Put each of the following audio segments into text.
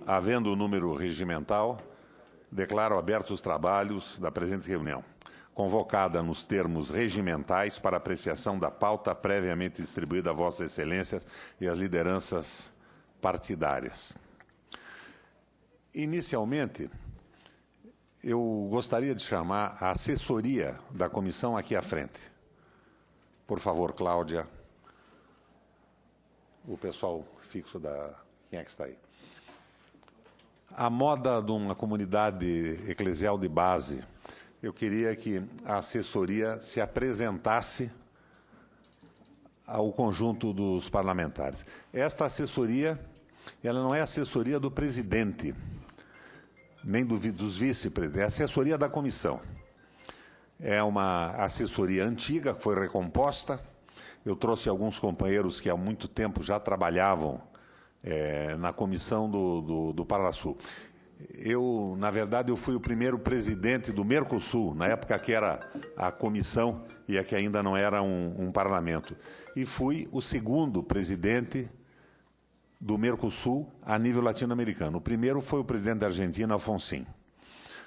havendo o número regimental, declaro abertos os trabalhos da presente reunião, convocada nos termos regimentais para apreciação da pauta previamente distribuída a Vossas Excelências e às lideranças partidárias. Inicialmente, eu gostaria de chamar a assessoria da comissão aqui à frente. Por favor, Cláudia. O pessoal fixo da... Quem é que está aí? A moda de uma comunidade eclesial de base, eu queria que a assessoria se apresentasse ao conjunto dos parlamentares. Esta assessoria, ela não é assessoria do presidente, nem dos vice-presidentes, é assessoria da comissão. É uma assessoria antiga, que foi recomposta. Eu trouxe alguns companheiros que há muito tempo já trabalhavam na comissão do Parlasul. Na verdade, eu fui o primeiro presidente do Mercosul, na época que era a comissão e que ainda não era um parlamento. E fui o segundo presidente do Mercosul a nível latino-americano. O primeiro foi o presidente da Argentina, Alfonsín.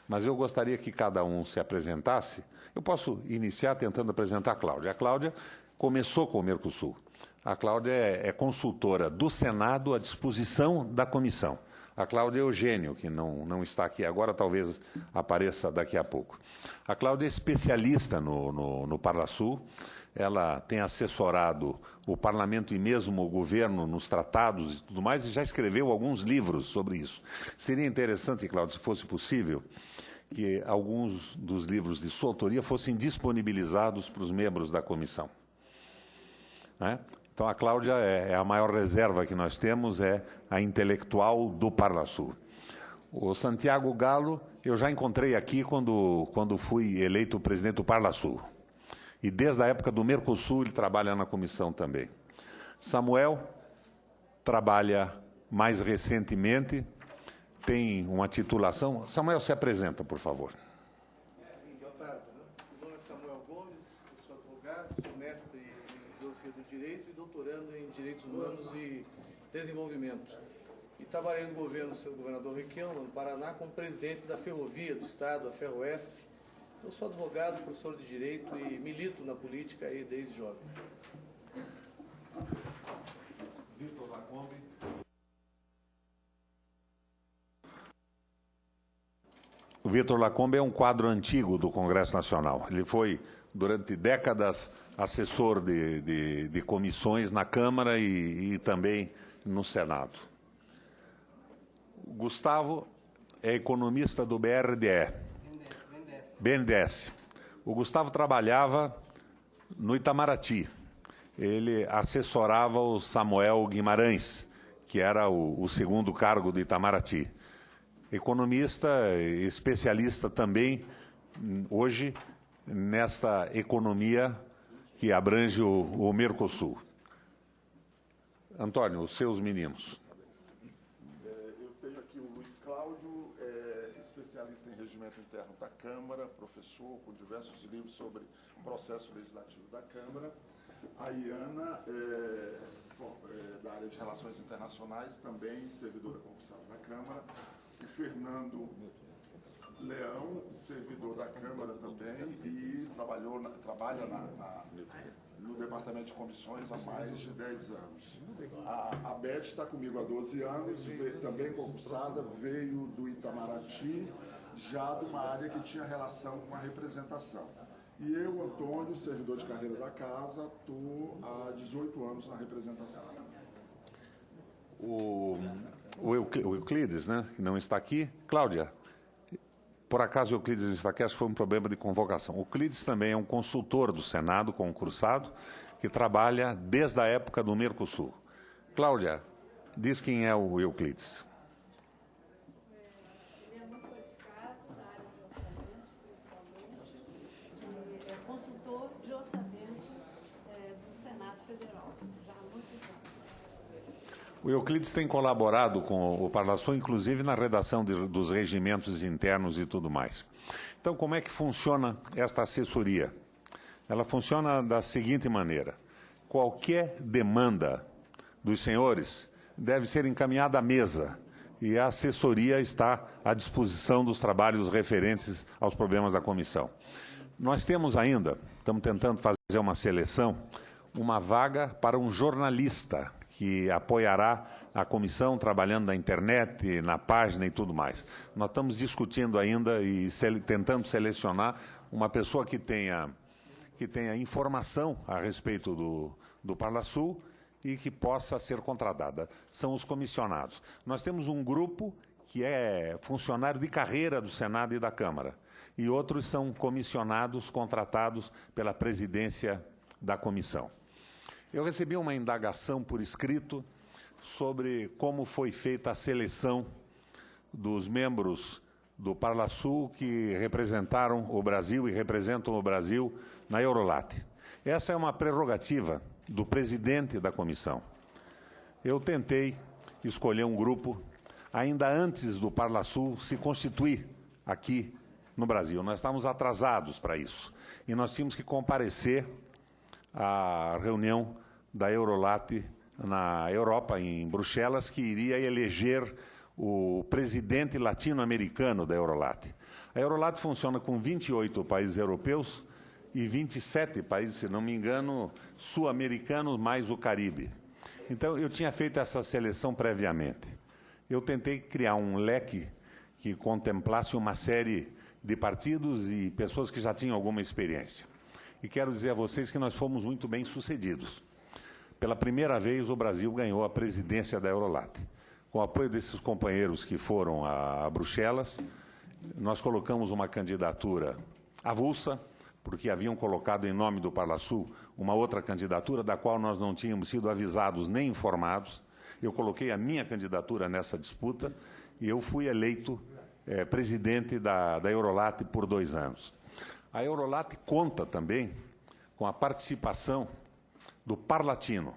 Mas eu gostaria que cada um se apresentasse. Eu posso iniciar tentando apresentar a Cláudia. A Cláudia começou com o Mercosul. A Cláudia é consultora do Senado à disposição da comissão. A Cláudia Eugênio, que não está aqui agora, talvez apareça daqui a pouco. A Cláudia é especialista no Parlasul. Ela tem assessorado o parlamento e mesmo o governo nos tratados e tudo mais, e já escreveu alguns livros sobre isso. Seria interessante, Cláudia, se fosse possível, que alguns dos livros de sua autoria fossem disponibilizados para os membros da comissão. Então, a Cláudia é a maior reserva que nós temos, é a intelectual do Parlasul. O Santiago Galo, eu já encontrei aqui quando fui eleito presidente do Parlasul. E desde a época do Mercosul ele trabalha na comissão também. Samuel trabalha mais recentemente, tem uma titulação. Samuel, se apresenta, por favor. Boa tarde. Meu nome é Samuel Gomes, eu sou advogado, sou mestre em filosofia do direito e doutorando em direitos humanos e desenvolvimento. E trabalhei no governo do seu governador Requião, no Paraná, como presidente da ferrovia do estado, a Ferroeste. Eu sou advogado, professor de direito e milito na política aí desde jovem. Vitor Lacombe. O Vitor Lacombe é um quadro antigo do Congresso Nacional. Ele foi, durante décadas, assessor de comissões na Câmara e também no Senado. O Gustavo é economista do BRDE. BNDES. O Gustavo trabalhava no Itamaraty. Ele assessorava o Samuel Guimarães, que era o segundo cargo do Itamaraty. Economista, especialista também, hoje, nesta economia que abrange o Mercosul. Antônio, os seus meninos. Eu tenho aqui o Luiz Cláudio, especialista em regimento interno da Câmara, professor com diversos livros sobre o processo legislativo da Câmara. A Iana, da área de Relações Internacionais, também servidora concursada da Câmara. O Fernando Leão, servidor da Câmara também, e trabalha no Departamento de Comissões há mais de 10 anos. A Beth está comigo há 12 anos, também concursada, veio do Itamaraty, já de uma área que tinha relação com a representação. E eu, Antônio, servidor de carreira da casa, estou há 18 anos na representação. O Euclides, né, que não está aqui. Cláudia, por acaso o Euclides não está aqui, acho que foi um problema de convocação. O Euclides também é um consultor do Senado, concursado, que trabalha desde a época do Mercosul. Cláudia, diz quem é o Euclides. Ele é muito qualificado na área de orçamento, principalmente. É consultor de orçamento do Senado Federal, já há muitos anos. O Euclides tem colaborado com o Parlasul, inclusive na redação dos regimentos internos e tudo mais. Então, como é que funciona esta assessoria? Ela funciona da seguinte maneira. Qualquer demanda dos senhores deve ser encaminhada à mesa. e a assessoria está à disposição dos trabalhos referentes aos problemas da comissão. Nós temos ainda, estamos tentando fazer uma seleção, uma vaga para um jornalista que apoiará a comissão trabalhando na internet, na página e tudo mais. Nós estamos discutindo ainda e tentando selecionar uma pessoa que tenha informação a respeito do Parlasul e que possa ser contratada. São os comissionados. Nós temos um grupo que é funcionário de carreira do Senado e da Câmara, e outros são comissionados contratados pela presidência da comissão. Eu recebi uma indagação por escrito sobre como foi feita a seleção dos membros do Parlasul que representaram o Brasil e representam o Brasil na Eurolat. Essa é uma prerrogativa do presidente da comissão. Eu tentei escolher um grupo ainda antes do Parlasul se constituir aqui no Brasil. Nós estávamos atrasados para isso e nós tínhamos que comparecer à reunião da Eurolat na Europa, em Bruxelas, que iria eleger o presidente latino-americano da Eurolat. A Eurolat funciona com 28 países europeus e 27 países, se não me engano, sul-americanos, mais o Caribe. Então, eu tinha feito essa seleção previamente. Eu tentei criar um leque que contemplasse uma série de partidos e pessoas que já tinham alguma experiência. E quero dizer a vocês que nós fomos muito bem sucedidos. Pela primeira vez, o Brasil ganhou a presidência da Eurolat. Com o apoio desses companheiros que foram a Bruxelas, nós colocamos uma candidatura avulsa, porque haviam colocado em nome do Parlasul uma outra candidatura, da qual nós não tínhamos sido avisados nem informados. Eu coloquei a minha candidatura nessa disputa e eu fui eleito presidente da Eurolat por 2 anos. A Eurolat conta também com a participação do Parlatino.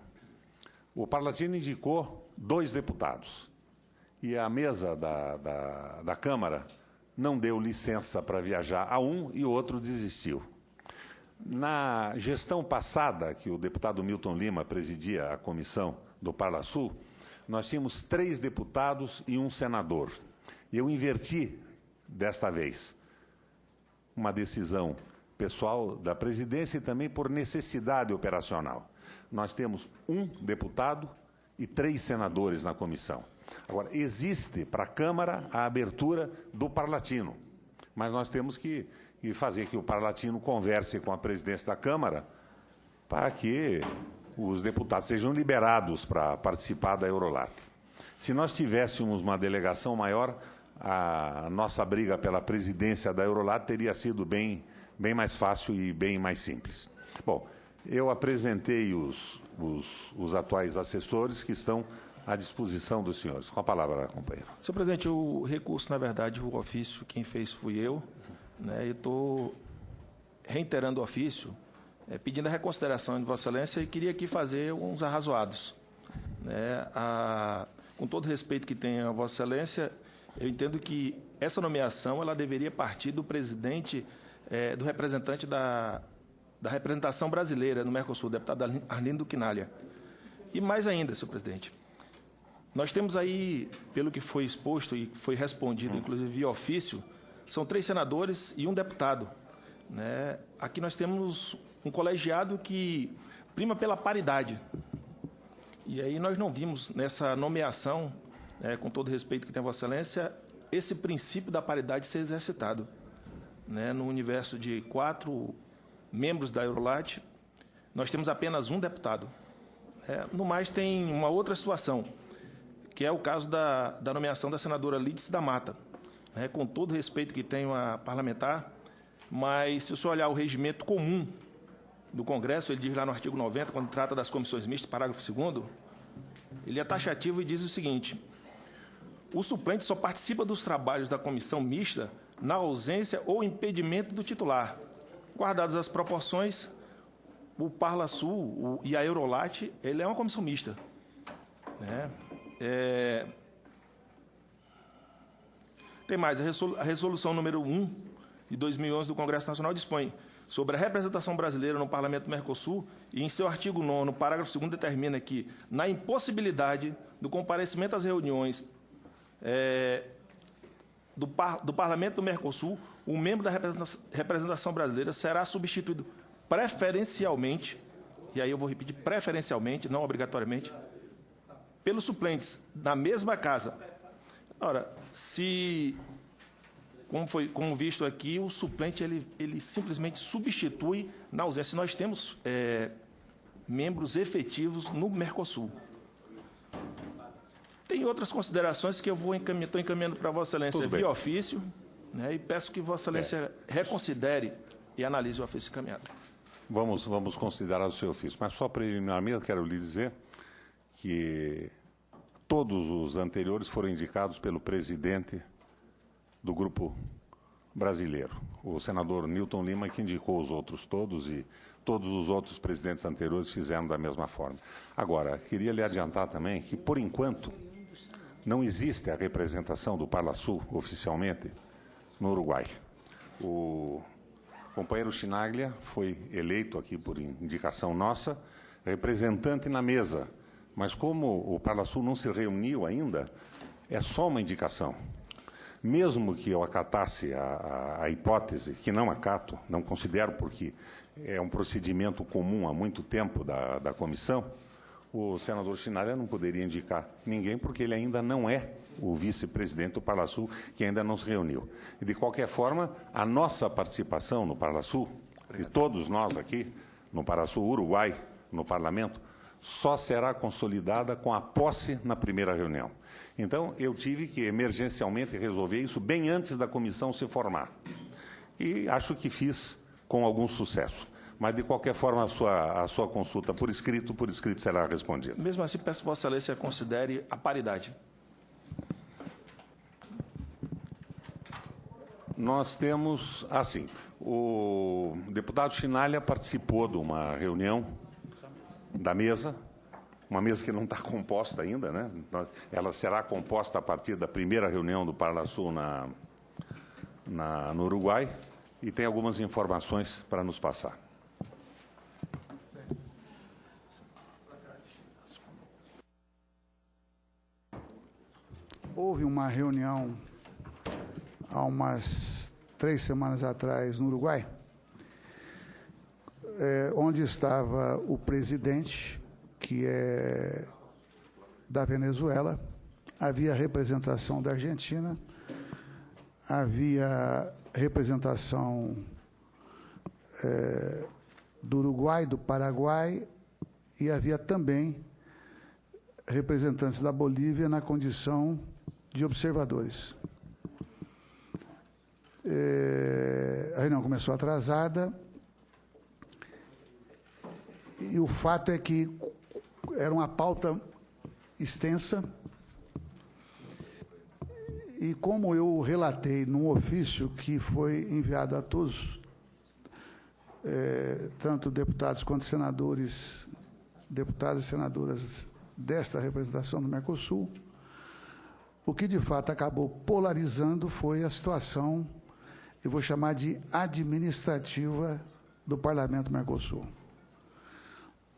O Parlatino indicou 2 deputados e a mesa da Câmara não deu licença para viajar a um e o outro desistiu. Na gestão passada, que o deputado Milton Lima presidia a comissão do Parlasul, nós tínhamos 3 deputados e 1 senador. Eu inverti desta vez uma decisão pessoal da presidência e também por necessidade operacional. Nós temos 1 deputado e 3 senadores na comissão. Agora, existe para a Câmara a abertura do Parlatino, mas nós temos que fazer que o Parlatino converse com a presidência da Câmara para que os deputados sejam liberados para participar da Eurolat. Se nós tivéssemos uma delegação maior, a nossa briga pela presidência da Eurolat teria sido bem mais fácil e bem mais simples. Bom, eu apresentei os atuais assessores que estão à disposição dos senhores. Com a palavra, companheiro. Senhor presidente, o recurso, na verdade, o ofício, quem fez fui eu, né? Eu estou reiterando o ofício, pedindo a reconsideração de Vossa Excelência e queria aqui fazer uns arrazoados. Né? Com todo o respeito que tenho a Vossa Excelência, eu entendo que essa nomeação ela deveria partir do presidente, do representante da representação brasileira no Mercosul, deputado Arlindo Quinalha. E mais ainda, senhor presidente, nós temos aí, pelo que foi exposto e foi respondido, inclusive via ofício, são 3 senadores e 1 deputado. Né? Aqui nós temos um colegiado que prima pela paridade. E aí nós não vimos nessa nomeação, com todo o respeito que tem a Vossa Excelência, esse princípio da paridade ser exercitado. Né? No universo de 4 membros da Eurolat, nós temos apenas 1 deputado. No mais, tem uma outra situação, que é o caso da nomeação da senadora Lídice da Mata. Com todo o respeito que tenho a parlamentar, mas se o senhor olhar o regimento comum do Congresso, ele diz lá no artigo 90, quando trata das comissões mistas, parágrafo 2º, ele é taxativo e diz o seguinte: o suplente só participa dos trabalhos da comissão mista na ausência ou impedimento do titular. Guardadas as proporções, o Parlasul e a Eurolat, ele é uma comissão mista. Tem mais, a resolução número 1 de 2011 do Congresso Nacional dispõe sobre a representação brasileira no Parlamento do Mercosul e, em seu artigo 9º, parágrafo 2º, determina que, na impossibilidade do comparecimento às reuniões do Parlamento do Mercosul, o membro da representação brasileira será substituído preferencialmente, e aí eu vou repetir, preferencialmente, não obrigatoriamente, pelos suplentes da mesma casa. Ora, como visto aqui, o suplente ele simplesmente substitui na ausência. Nós temos membros efetivos no Mercosul. Tem outras considerações que eu estou encaminhando para Vossa Excelência via ofício, né, e peço que Vossa Excelência reconsidere e analise o ofício encaminhado. Vamos considerar o seu ofício. Mas só preliminarmente quero lhe dizer que todos os anteriores foram indicados pelo presidente do Grupo Brasileiro, o senador Newton Lima, que indicou os outros todos, e todos os outros presidentes anteriores fizeram da mesma forma. Agora, queria lhe adiantar também que, por enquanto, não existe a representação do Parlasul oficialmente no Uruguai. O companheiro Chinaglia foi eleito aqui por indicação nossa, representante na mesa, mas como o Parlasul não se reuniu ainda, é só uma indicação. Mesmo que eu acatasse a hipótese, que não acato, não considero porque é um procedimento comum há muito tempo da comissão, o senador Chinaglia não poderia indicar ninguém porque ele ainda não é o vice-presidente do Parlasul, que ainda não se reuniu. E, de qualquer forma, a nossa participação no Parlasul, de todos nós aqui, no Parlasul Uruguai, no Parlamento, só será consolidada com a posse na primeira reunião. Então, eu tive que emergencialmente resolver isso bem antes da comissão se formar. E acho que fiz com algum sucesso. Mas, de qualquer forma, a sua consulta por escrito será respondida. Mesmo assim, peço que Vossa Excelência considere a paridade. Nós temos, assim, o deputado Chinaglia participou de uma reunião da mesa, uma mesa que não está composta ainda, né? Ela será composta a partir da primeira reunião do Parlasul no Uruguai, e tem algumas informações para nos passar. Houve uma reunião há umas 3 semanas atrás no Uruguai, onde estava o presidente, que é da Venezuela, havia representação da Argentina, havia representação do Uruguai, do Paraguai, e havia também representantes da Bolívia na condição de observadores. A reunião começou atrasada, e o fato é que era uma pauta extensa, e como eu relatei num ofício que foi enviado a todos, tanto deputados quanto senadores, deputados e senadoras desta representação do Mercosul, o que de fato acabou polarizando foi a situação, eu vou chamar de administrativa, do Parlamento Mercosul.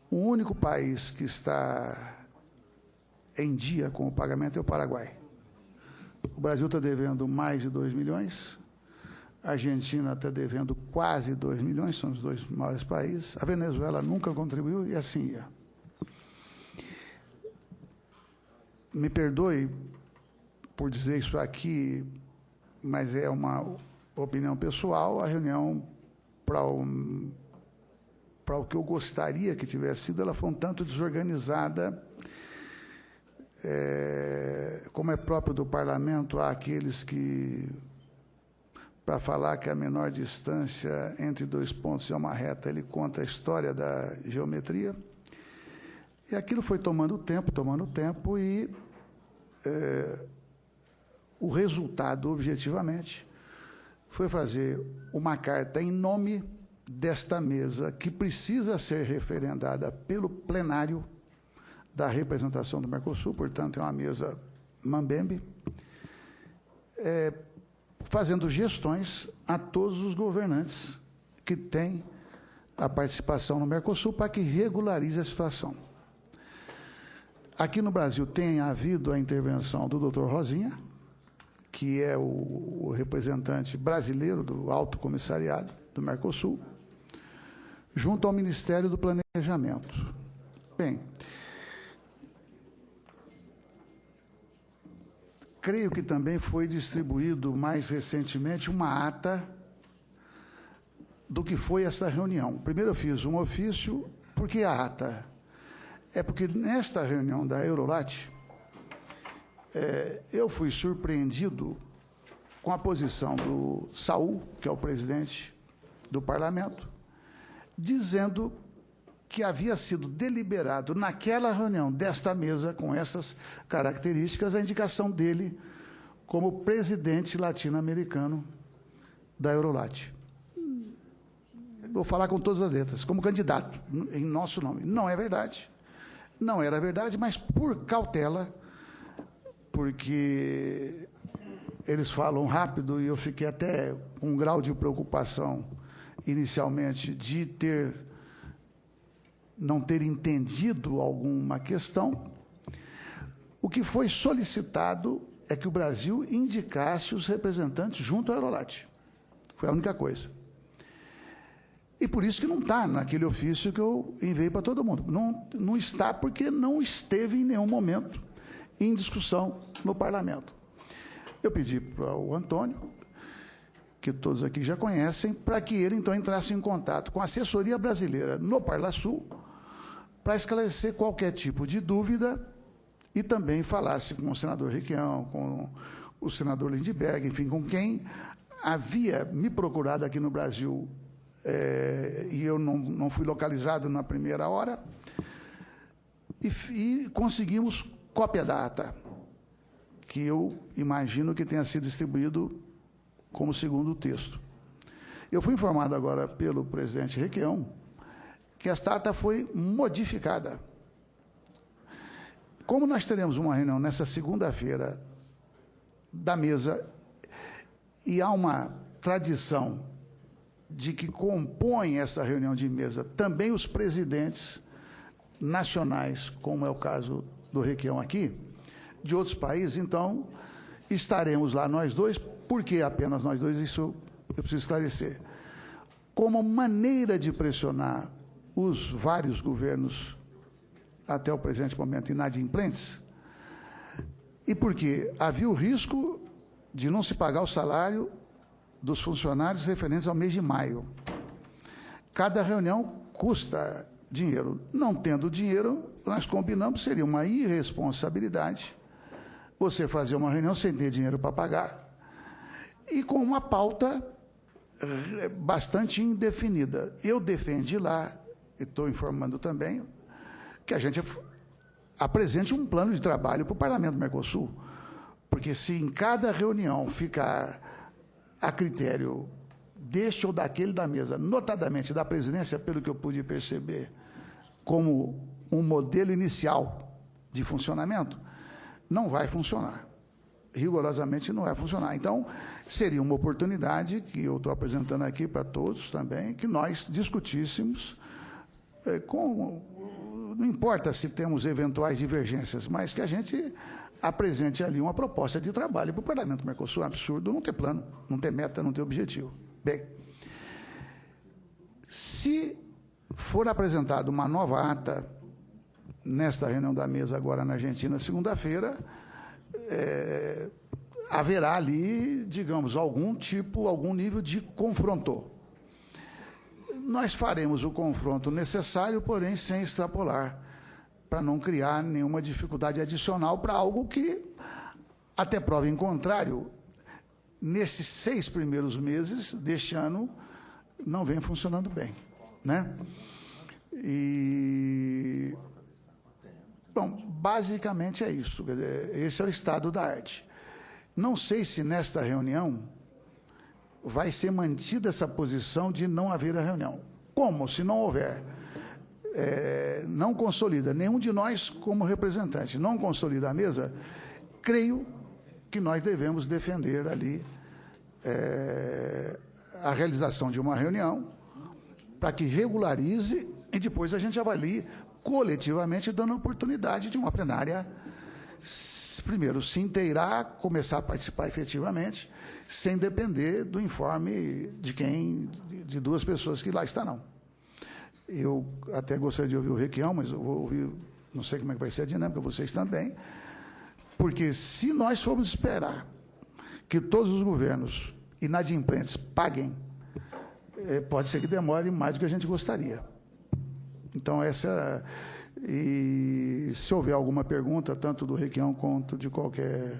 O único país que está em dia com o pagamento é o Paraguai. O Brasil está devendo mais de 2 milhões, a Argentina está devendo quase 2 milhões, são os 2 maiores países, a Venezuela nunca contribuiu, e assim ia. Me perdoe por dizer isso aqui, mas é uma opinião pessoal. A reunião, para o que eu gostaria que tivesse sido, ela foi um tanto desorganizada. Como é próprio do parlamento, há aqueles que, para falar que a menor distância entre 2 pontos é uma reta, ele conta a história da geometria. E aquilo foi tomando tempo, e o resultado, objetivamente, foi fazer uma carta em nome desta mesa, que precisa ser referendada pelo plenário da representação do Mercosul, portanto, é uma mesa mambembe, fazendo gestões a todos os governantes que têm a participação no Mercosul para que regularize a situação. Aqui no Brasil tem havido a intervenção do Dr. Rosinha, que é o representante brasileiro do Alto Comissariado do Mercosul, junto ao Ministério do Planejamento. Bem, creio que também foi distribuído mais recentemente uma ata do que foi essa reunião. Primeiro eu fiz um ofício, por que a ata? É porque nesta reunião da Eurolat, eu fui surpreendido com a posição do Saul, que é o presidente do parlamento, dizendo que havia sido deliberado naquela reunião desta mesa, com essas características, a indicação dele como presidente latino-americano da Eurolat. Vou falar com todas as letras, como candidato, em nosso nome. Não é verdade. Não era verdade, mas por cautela, porque eles falam rápido e eu fiquei até com um grau de preocupação, inicialmente, de não ter entendido alguma questão. O que foi solicitado é que o Brasil indicasse os representantes junto à Eurolat. Foi a única coisa. E por isso que não está naquele ofício que eu enviei para todo mundo. Não está porque não esteve em nenhum momento em discussão no parlamento. Eu pedi para o Antônio, que todos aqui já conhecem, para que ele, então, entrasse em contato com a assessoria brasileira no Parlasul para esclarecer qualquer tipo de dúvida e também falasse com o senador Requião, com o senador Lindbergh, enfim, com quem havia me procurado aqui no Brasil e eu não fui localizado na primeira hora, e conseguimos cópia da ata, que eu imagino que tenha sido distribuído como segundo texto. Eu fui informado agora pelo presidente Requião que esta ata foi modificada. Como nós teremos uma reunião nessa segunda-feira da mesa, e há uma tradição de que compõem essa reunião de mesa também os presidentes nacionais, como é o caso do Requião aqui, de outros países, então estaremos lá nós dois. Por que apenas nós dois? Isso eu preciso esclarecer. Como maneira de pressionar os vários governos, até o presente momento, inadimplentes, e porque havia o risco de não se pagar o salário dos funcionários referentes ao mês de maio. Cada reunião custa dinheiro. Não tendo dinheiro, nós combinamos, seria uma irresponsabilidade você fazer uma reunião sem ter dinheiro para pagar e com uma pauta bastante indefinida. Eu defendi lá, e estou informando também, que a gente apresente um plano de trabalho para o Parlamento do Mercosul, porque se em cada reunião ficar a critério deste ou daquele da mesa, notadamente da presidência, pelo que eu pude perceber, como um modelo inicial de funcionamento, não vai funcionar. Rigorosamente não vai funcionar. Então, seria uma oportunidade, que eu estou apresentando aqui para todos também, que nós discutíssemos não importa se temos eventuais divergências, mas que a gente apresente ali uma proposta de trabalho para o Parlamento do Mercosul. É um absurdo não ter plano, não ter meta, não ter objetivo. Bem, se for apresentada uma nova ata nesta reunião da mesa agora na Argentina, segunda-feira, haverá ali, digamos, algum nível de confronto. Nós faremos o confronto necessário, porém sem extrapolar, para não criar nenhuma dificuldade adicional para algo que, até prova em contrário, nesses 6 primeiros meses deste ano, não vem funcionando bem, né? Bom, basicamente é isso. Esse é o estado da arte. Não sei se nesta reunião vai ser mantida essa posição de não haver a reunião. Como? Se não houver, não consolida nenhum de nós como representante, não consolida a mesa, creio que nós devemos defender ali a realização de uma reunião para que regularize e depois a gente avalie coletivamente, dando a oportunidade de uma plenária primeiro, se inteirar, começar a participar efetivamente, sem depender do informe de duas pessoas que lá estarão. Eu até gostaria de ouvir o Requião, mas eu vou ouvir, não sei como é que vai ser a dinâmica, vocês também, porque se nós formos esperar que todos os governos inadimplentes paguem, pode ser que demore mais do que a gente gostaria. Então, e se houver alguma pergunta, tanto do Requião quanto de qualquer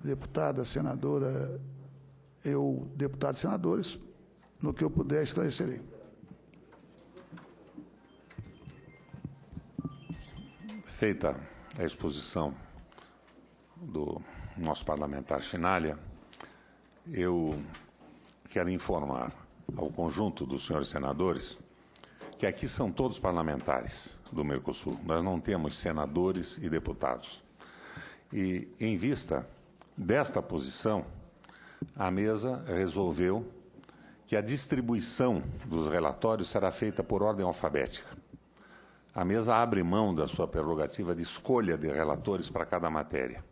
deputada, senadora, deputados e senadores, no que eu puder, esclarecerei. Feita a exposição do nosso parlamentar Chinalha, eu quero informar ao conjunto dos senhores senadores que aqui são todos parlamentares do Mercosul. Nós não temos senadores e deputados. E, em vista desta posição, a mesa resolveu que a distribuição dos relatórios será feita por ordem alfabética. A mesa abre mão da sua prerrogativa de escolha de relatores para cada matéria.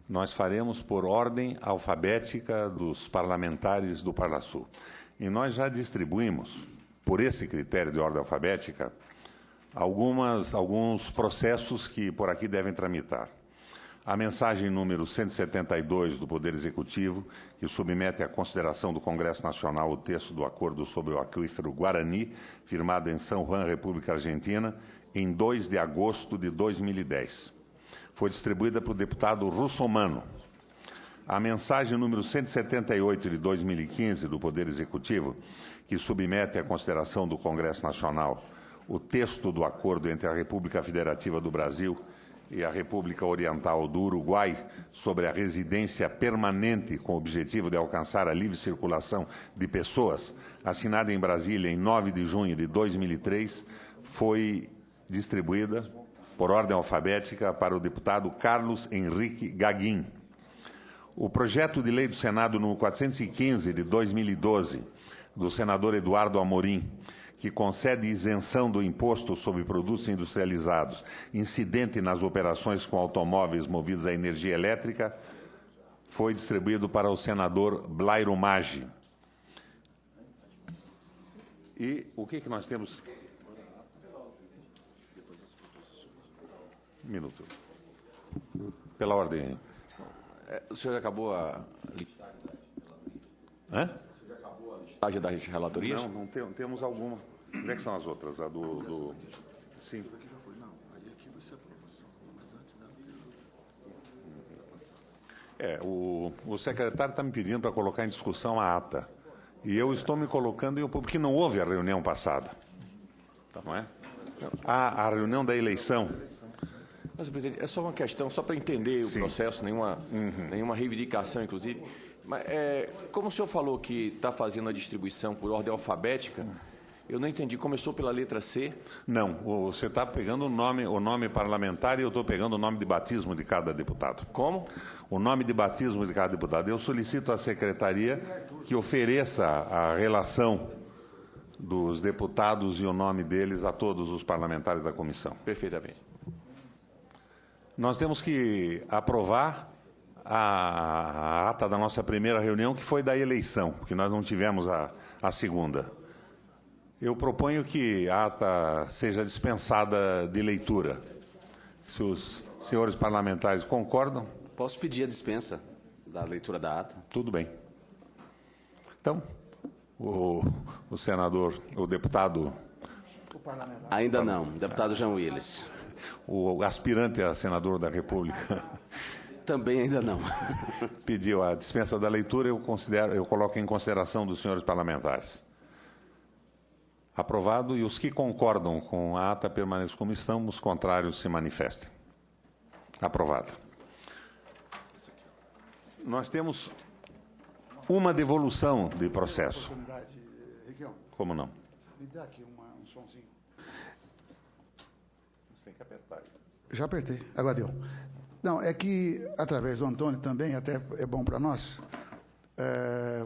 Nós faremos por ordem alfabética dos parlamentares do Parlasul. E nós já distribuímos, por esse critério de ordem alfabética, alguns processos que por aqui devem tramitar. A mensagem número 172 do Poder Executivo, que submete à consideração do Congresso Nacional o texto do acordo sobre o aquífero Guarani, firmado em São Juan, República Argentina, em 2 de agosto de 2010. Foi distribuída para o deputado Russomano. A mensagem número 178 de 2015 do Poder Executivo, que submete à consideração do Congresso Nacional o texto do acordo entre a República Federativa do Brasil e a República Oriental do Uruguai sobre a residência permanente com o objetivo de alcançar a livre circulação de pessoas, assinada em Brasília em 9 de junho de 2003, foi distribuída por ordem alfabética para o deputado Carlos Henrique Gaguin. O projeto de lei do Senado número 415 de 2012, do senador Eduardo Amorim, que concede isenção do imposto sobre produtos industrializados incidente nas operações com automóveis movidos a energia elétrica, foi distribuído para o senador Blairo Maggi. E o que nós temos? Um minuto. Pela ordem. O senhor acabou a listagem das relatorias? Não temos alguma. Onde é que são as outras? A do... Sim. O secretário está me pedindo para colocar em discussão a ata. E eu estou me colocando, porque não houve a reunião passada. Não é? A reunião da eleição. Mas, presidente, é só uma questão, só para entender o processo, nenhuma reivindicação, inclusive. Mas, como o senhor falou que está fazendo a distribuição por ordem alfabética, eu não entendi. Começou pela letra C? Não, você está pegando o nome parlamentar e eu estou pegando o nome de batismo de cada deputado. Como? O nome de batismo de cada deputado. Eu solicito à secretaria que ofereça a relação dos deputados e o nome deles a todos os parlamentares da comissão. Perfeitamente. Nós temos que aprovar a ata da nossa primeira reunião, que foi da eleição, porque nós não tivemos a segunda. Eu proponho que a ata seja dispensada de leitura. Se os senhores parlamentares concordam... Posso pedir a dispensa da leitura da ata? Tudo bem. Então, o senador, o deputado... Ainda não, deputado Jean Willis. O aspirante a senador da República... Também ainda não. Pediu a dispensa da leitura, eu coloco em consideração dos senhores parlamentares. Aprovado, e os que concordam com a ata permaneçam como estão, os contrários se manifestem. Aprovado. Nós temos uma devolução de processo. Como não? Me dá aqui um somzinho. Você tem que apertar aí. Já apertei, agora deu. Não, é que, através do Antônio também, até é bom para nós,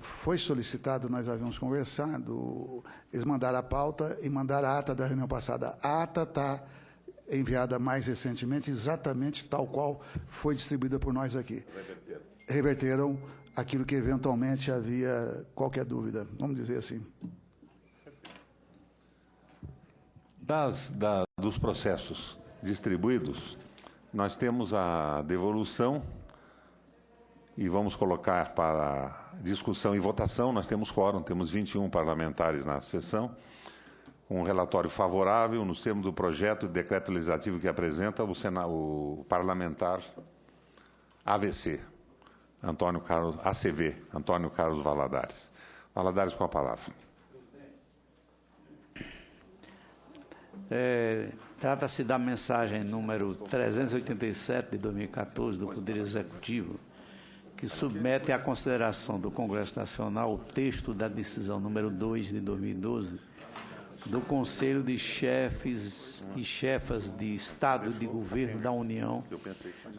foi solicitado, nós havíamos conversado, eles mandaram a pauta e mandaram a ata da reunião passada. A ata está enviada mais recentemente, exatamente tal qual foi distribuída por nós aqui. Reverteram aquilo que eventualmente havia qualquer dúvida, vamos dizer assim. Dos processos distribuídos, nós temos a devolução e vamos colocar para discussão e votação. Nós temos quórum, temos 21 parlamentares na sessão, um relatório favorável nos termos do projeto de decreto legislativo que apresenta o parlamentar AVC, Antônio Carlos, ACV, Antônio Carlos Valadares. Valadares, com a palavra. Trata-se da mensagem número 387 de 2014 do Poder Executivo, que submete à consideração do Congresso Nacional o texto da decisão número 2 de 2012 do Conselho de Chefes e Chefas de Estado e de Governo da União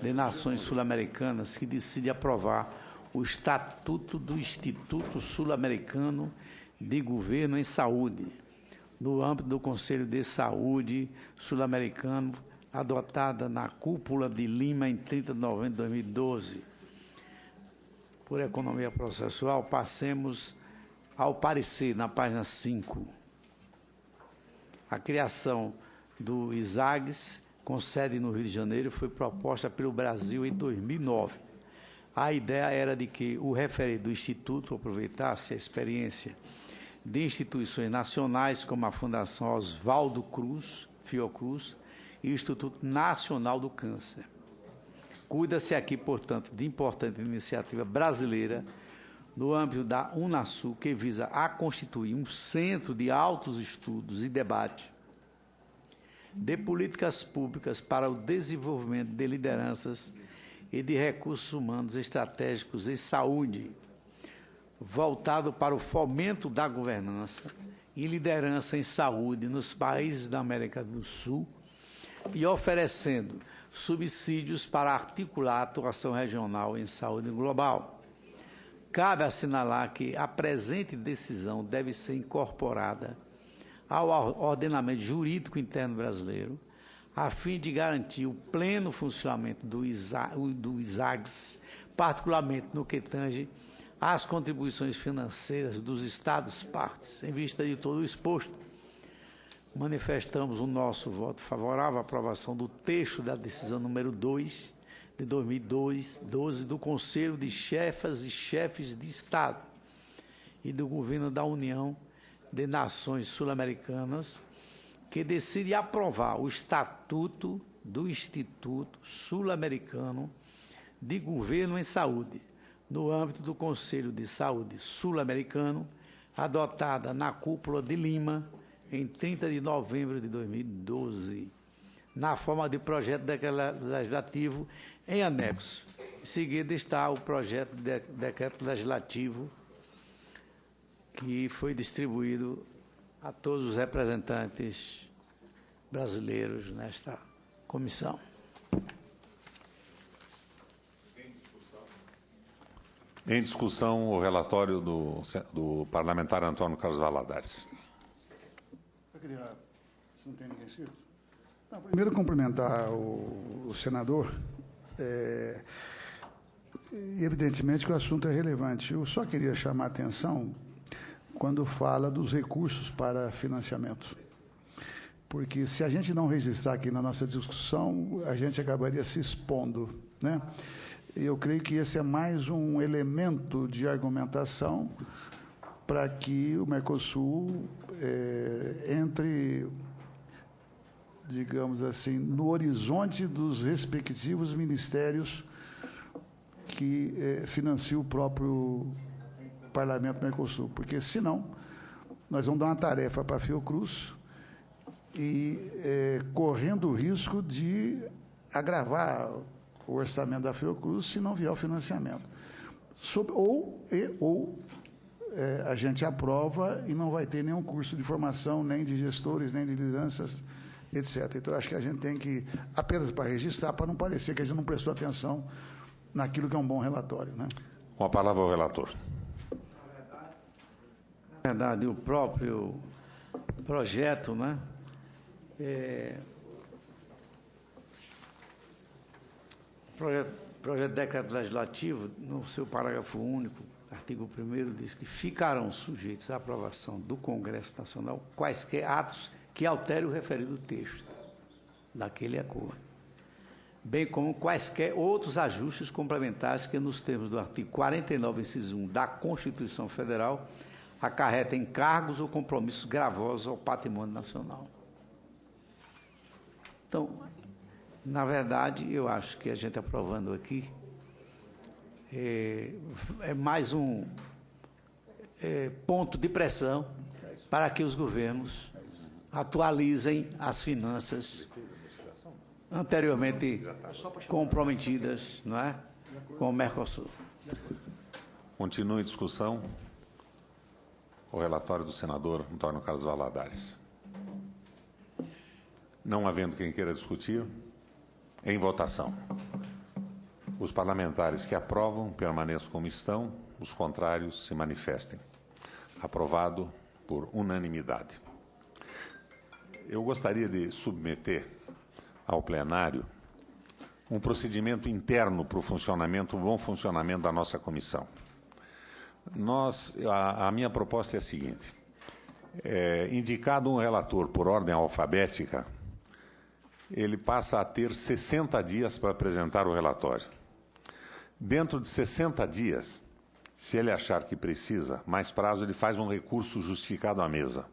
de Nações Sul-Americanas, que decide aprovar o Estatuto do Instituto Sul-Americano de Governo em Saúde, no âmbito do Conselho de Saúde Sul-Americano, adotada na Cúpula de Lima em 30 de novembro de 2012. Por economia processual, passemos ao parecer, na página 5. A criação do ISAGS, com sede no Rio de Janeiro, foi proposta pelo Brasil em 2009. A ideia era de que o referido instituto aproveitasse a experiência de instituições nacionais como a Fundação Oswaldo Cruz, Fiocruz, e o Instituto Nacional do Câncer. Cuida-se aqui, portanto, de importante iniciativa brasileira no âmbito da Unasul, que visa a constituir um centro de altos estudos e debate de políticas públicas para o desenvolvimento de lideranças e de recursos humanos estratégicos em saúde, voltado para o fomento da governança e liderança em saúde nos países da América do Sul e oferecendo subsídios para articular a atuação regional em saúde global. Cabe assinalar que a presente decisão deve ser incorporada ao ordenamento jurídico interno brasileiro, a fim de garantir o pleno funcionamento do ISAGS, particularmente no que tange às contribuições financeiras dos Estados-partes. Em vista de todo o exposto, manifestamos o nosso voto favorável à aprovação do texto da decisão número 2 de 2012 do Conselho de Chefas e Chefes de Estado e do Governo da União de Nações Sul-Americanas, que decide aprovar o Estatuto do Instituto Sul-Americano de Governo em Saúde, no âmbito do Conselho de Saúde Sul-Americano, adotada na Cúpula de Lima, em 30 de novembro de 2012, na forma de projeto legislativo em anexo. Em seguida está o projeto de decreto legislativo que foi distribuído a todos os representantes brasileiros nesta comissão. Em discussão, o relatório do parlamentar Antônio Carlos Valadares. Eu queria, se não tem ninguém inscrito. Não, primeiro, cumprimentar o senador. Evidentemente que o assunto é relevante. Eu só queria chamar a atenção quando fala dos recursos para financiamento. Porque se a gente não registrar aqui na nossa discussão, a gente acabaria se expondo, né? Eu creio que esse é mais um elemento de argumentação para que o Mercosul entre, digamos assim, no horizonte dos respectivos ministérios que financiam o próprio Parlamento Mercosul. Porque, senão, nós vamos dar uma tarefa para a Fiocruz e correndo o risco de agravar o orçamento da Fiocruz se não vier o financiamento. A gente aprova e não vai ter nenhum curso de formação, nem de gestores, nem de lideranças, etc. Então, acho que a gente tem que, apenas para registrar, para não parecer que a gente não prestou atenção naquilo que é um bom relatório, né? Com a palavra, o relator. Na verdade, o próprio projeto, né, projeto de decreto legislativo, no seu parágrafo único, artigo 1º, diz que ficarão sujeitos à aprovação do Congresso Nacional quaisquer atos que alterem o referido texto daquele acordo, bem como quaisquer outros ajustes complementares que, nos termos do artigo 49, inciso 1 da Constituição Federal, acarretem encargos ou compromissos gravosos ao patrimônio nacional. Então, na verdade, eu acho que a gente aprovando aqui é mais um ponto de pressão para que os governos atualizem as finanças anteriormente comprometidas, não é, com o Mercosul. Continue a discussão. O relatório do senador Antônio Carlos Valadares. Não havendo quem queira discutir, em votação. Os parlamentares que aprovam permaneçam como estão, os contrários se manifestem. Aprovado por unanimidade. Eu gostaria de submeter ao plenário um procedimento interno para o bom funcionamento da nossa comissão. A minha proposta é a seguinte: indicado um relator por ordem alfabética, ele passa a ter 60 dias para apresentar o relatório. Dentro de 60 dias, se ele achar que precisa mais prazo, ele faz um recurso justificado à mesa.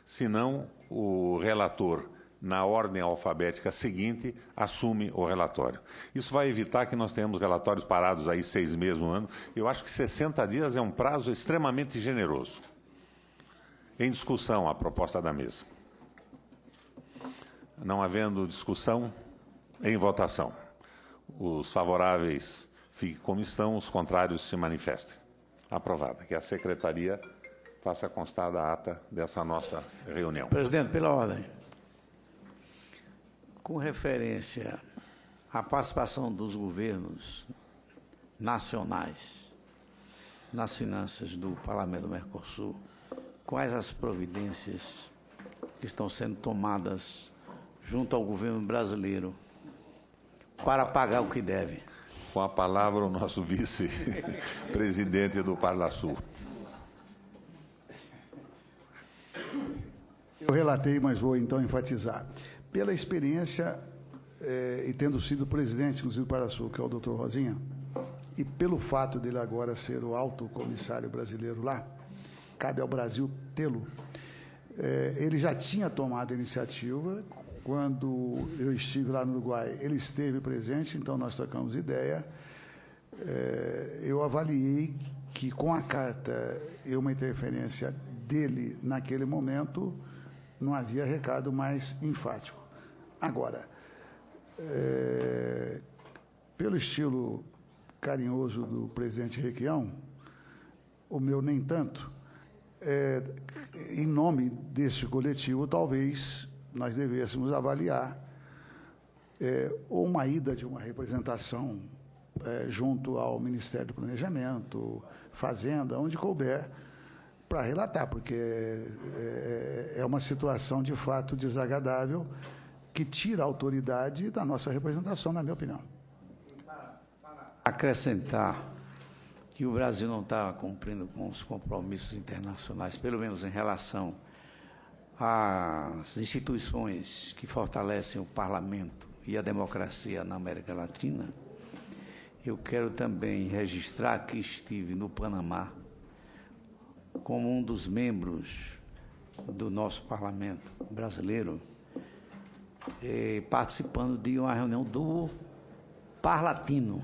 Se não, o relator, na ordem alfabética seguinte, assume o relatório. Isso vai evitar que nós tenhamos relatórios parados aí 6 meses, 1 ano. Eu acho que 60 dias é um prazo extremamente generoso. Em discussão, a proposta da mesa. Não havendo discussão, em votação. Os favoráveis fiquem como estão, os contrários se manifestem. Aprovada. Que a secretaria faça constar da ata dessa nossa reunião. Presidente, pela ordem. Com referência à participação dos governos nacionais nas finanças do Parlamento do Mercosul, quais as providências que estão sendo tomadas junto ao governo brasileiro para pagar o que deve? Com a palavra, o nosso vice-presidente do Parlasul. Eu relatei, mas vou então enfatizar. Pela experiência, e tendo sido presidente, inclusive do Parlasul, que é o doutor Rosinha, e pelo fato dele agora ser o alto comissário brasileiro lá, cabe ao Brasil tê-lo, ele já tinha tomado a iniciativa. Quando eu estive lá no Uruguai, ele esteve presente, então nós trocamos ideia. Eu avaliei que, com a carta e uma interferência dele naquele momento, não havia recado mais enfático. Agora, pelo estilo carinhoso do presidente Requião, o meu nem tanto, em nome desse coletivo, talvez nós devêssemos avaliar ou uma ida de uma representação junto ao Ministério do Planejamento, Fazenda, onde couber, para relatar, porque é uma situação, de fato, desagradável, que tira a autoridade da nossa representação, na minha opinião. Acrescentar que o Brasil não está cumprindo com os compromissos internacionais, pelo menos em relação às instituições que fortalecem o parlamento e a democracia na América Latina. Eu quero também registrar que estive no Panamá como um dos membros do nosso parlamento brasileiro, participando de uma reunião do Parlatino.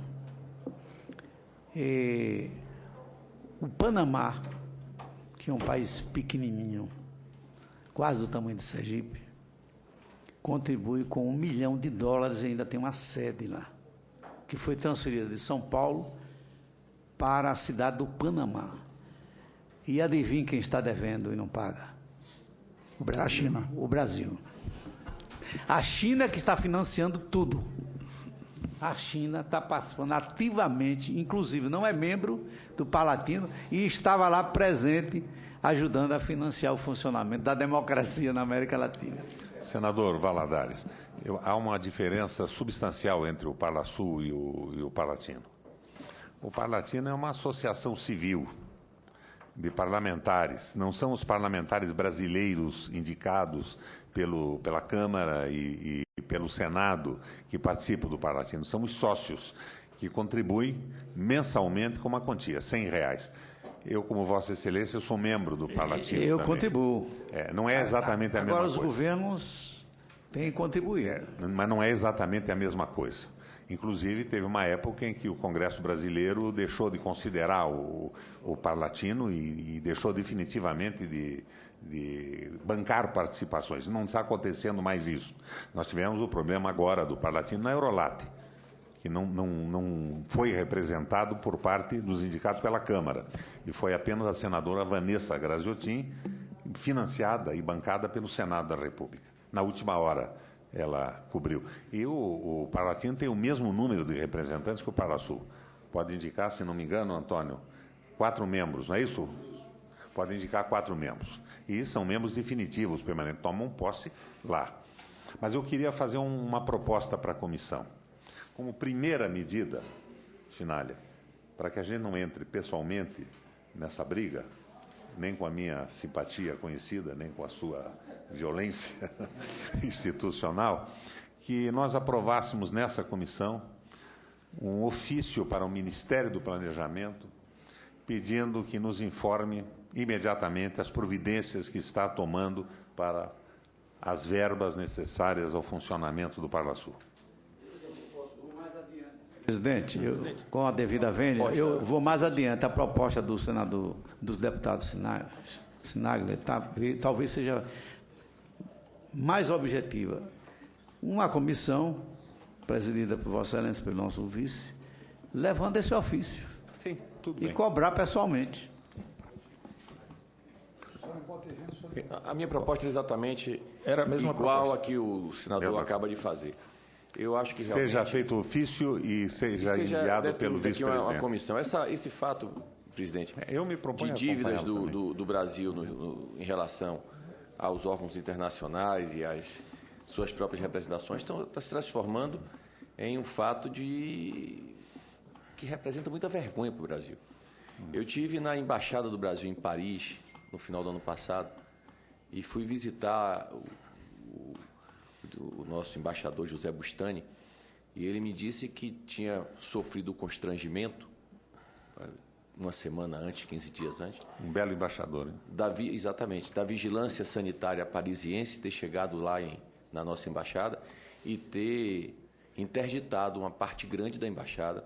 O Panamá, que é um país pequenininho, quase do tamanho de Sergipe, contribui com $1 milhão e ainda tem uma sede lá, que foi transferida de São Paulo para a cidade do Panamá. E adivinha quem está devendo e não paga? O Brasil. A China. O Brasil. A China que está financiando tudo. A China está participando ativamente, inclusive não é membro do Palatino, e estava lá presente ajudando a financiar o funcionamento da democracia na América Latina. Senador Valadares, há uma diferença substancial entre o Parlasul e o Parlatino. O Parlatino é uma associação civil de parlamentares, não são os parlamentares brasileiros indicados pela Câmara e pelo Senado que participam do Parlatino, são os sócios que contribuem mensalmente com uma quantia, R$100. Eu, como Vossa Excelência, eu sou membro do Parlatino. Eu também. Contribuo. Não é exatamente a mesma coisa. Agora, os governos têm contribuído. Mas não é exatamente a mesma coisa. Inclusive, teve uma época em que o Congresso brasileiro deixou de considerar o Parlatino e deixou definitivamente de bancar participações. Não está acontecendo mais isso. Nós tivemos o problema agora do Parlatino na Eurolat, que não foi representado por parte dos indicados pela Câmara. E foi apenas a senadora Vanessa Graziotin, financiada e bancada pelo Senado da República. Na última hora, ela cobriu. E o Parlatino tem o mesmo número de representantes que o Parlasul. Pode indicar, se não me engano, Antônio, 4 membros, não é isso? Pode indicar 4 membros. E são membros definitivos, permanentes, tomam posse lá. Mas eu queria fazer uma proposta para a comissão. Como primeira medida, Chinalha, para que a gente não entre pessoalmente nessa briga, nem com a minha simpatia conhecida, nem com a sua violência institucional, que nós aprovássemos nessa comissão um ofício para o Ministério do Planejamento, pedindo que nos informe imediatamente as providências que está tomando para as verbas necessárias ao funcionamento do Parlasul. Presidente, com a devida vênia, eu vou mais adiante. A proposta do senador, dos deputados Sinagler, talvez seja mais objetiva. Uma comissão, presidida por Vossa Excelência, pelo nosso vice, levando esse ofício. Sim, tudo e bem. Cobrar pessoalmente. A minha proposta é exatamente Era a mesma igual proposta. a que o senador acaba de fazer. Eu acho que realmente... Seja feito o ofício e seja enviado pelo vice-presidente. Uma comissão. Esse fato, presidente, eu me proponho de dívidas acompanhá-lo do Brasil em relação aos órgãos internacionais e às suas próprias representações está se transformando em um fato que representa muita vergonha para o Brasil. Eu tive na Embaixada do Brasil em Paris, no final do ano passado, e fui visitar o nosso embaixador José Bustani, e ele me disse que tinha sofrido constrangimento, uma semana antes, 15 dias antes. Um belo embaixador, hein? Exatamente, da vigilância sanitária parisiense, ter chegado lá na nossa embaixada e ter interditado uma parte grande da embaixada,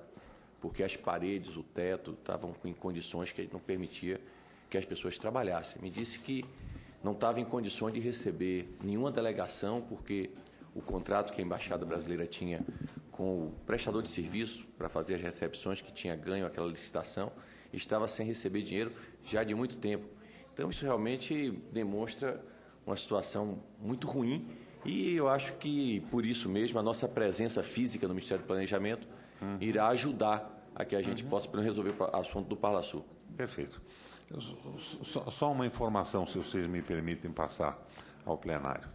porque as paredes, o teto, estavam em condições que não permitia que as pessoas trabalhassem. Me disse que não estava em condições de receber nenhuma delegação, porque o contrato que a Embaixada Brasileira tinha com o prestador de serviço para fazer as recepções, que tinha ganho aquela licitação, estava sem receber dinheiro já de muito tempo. Então, isso realmente demonstra uma situação muito ruim e eu acho que, por isso mesmo, a nossa presença física no Ministério do Planejamento irá ajudar a que a gente possa resolver o assunto do Parlasul. Perfeito. Só uma informação, se vocês me permitem passar ao plenário.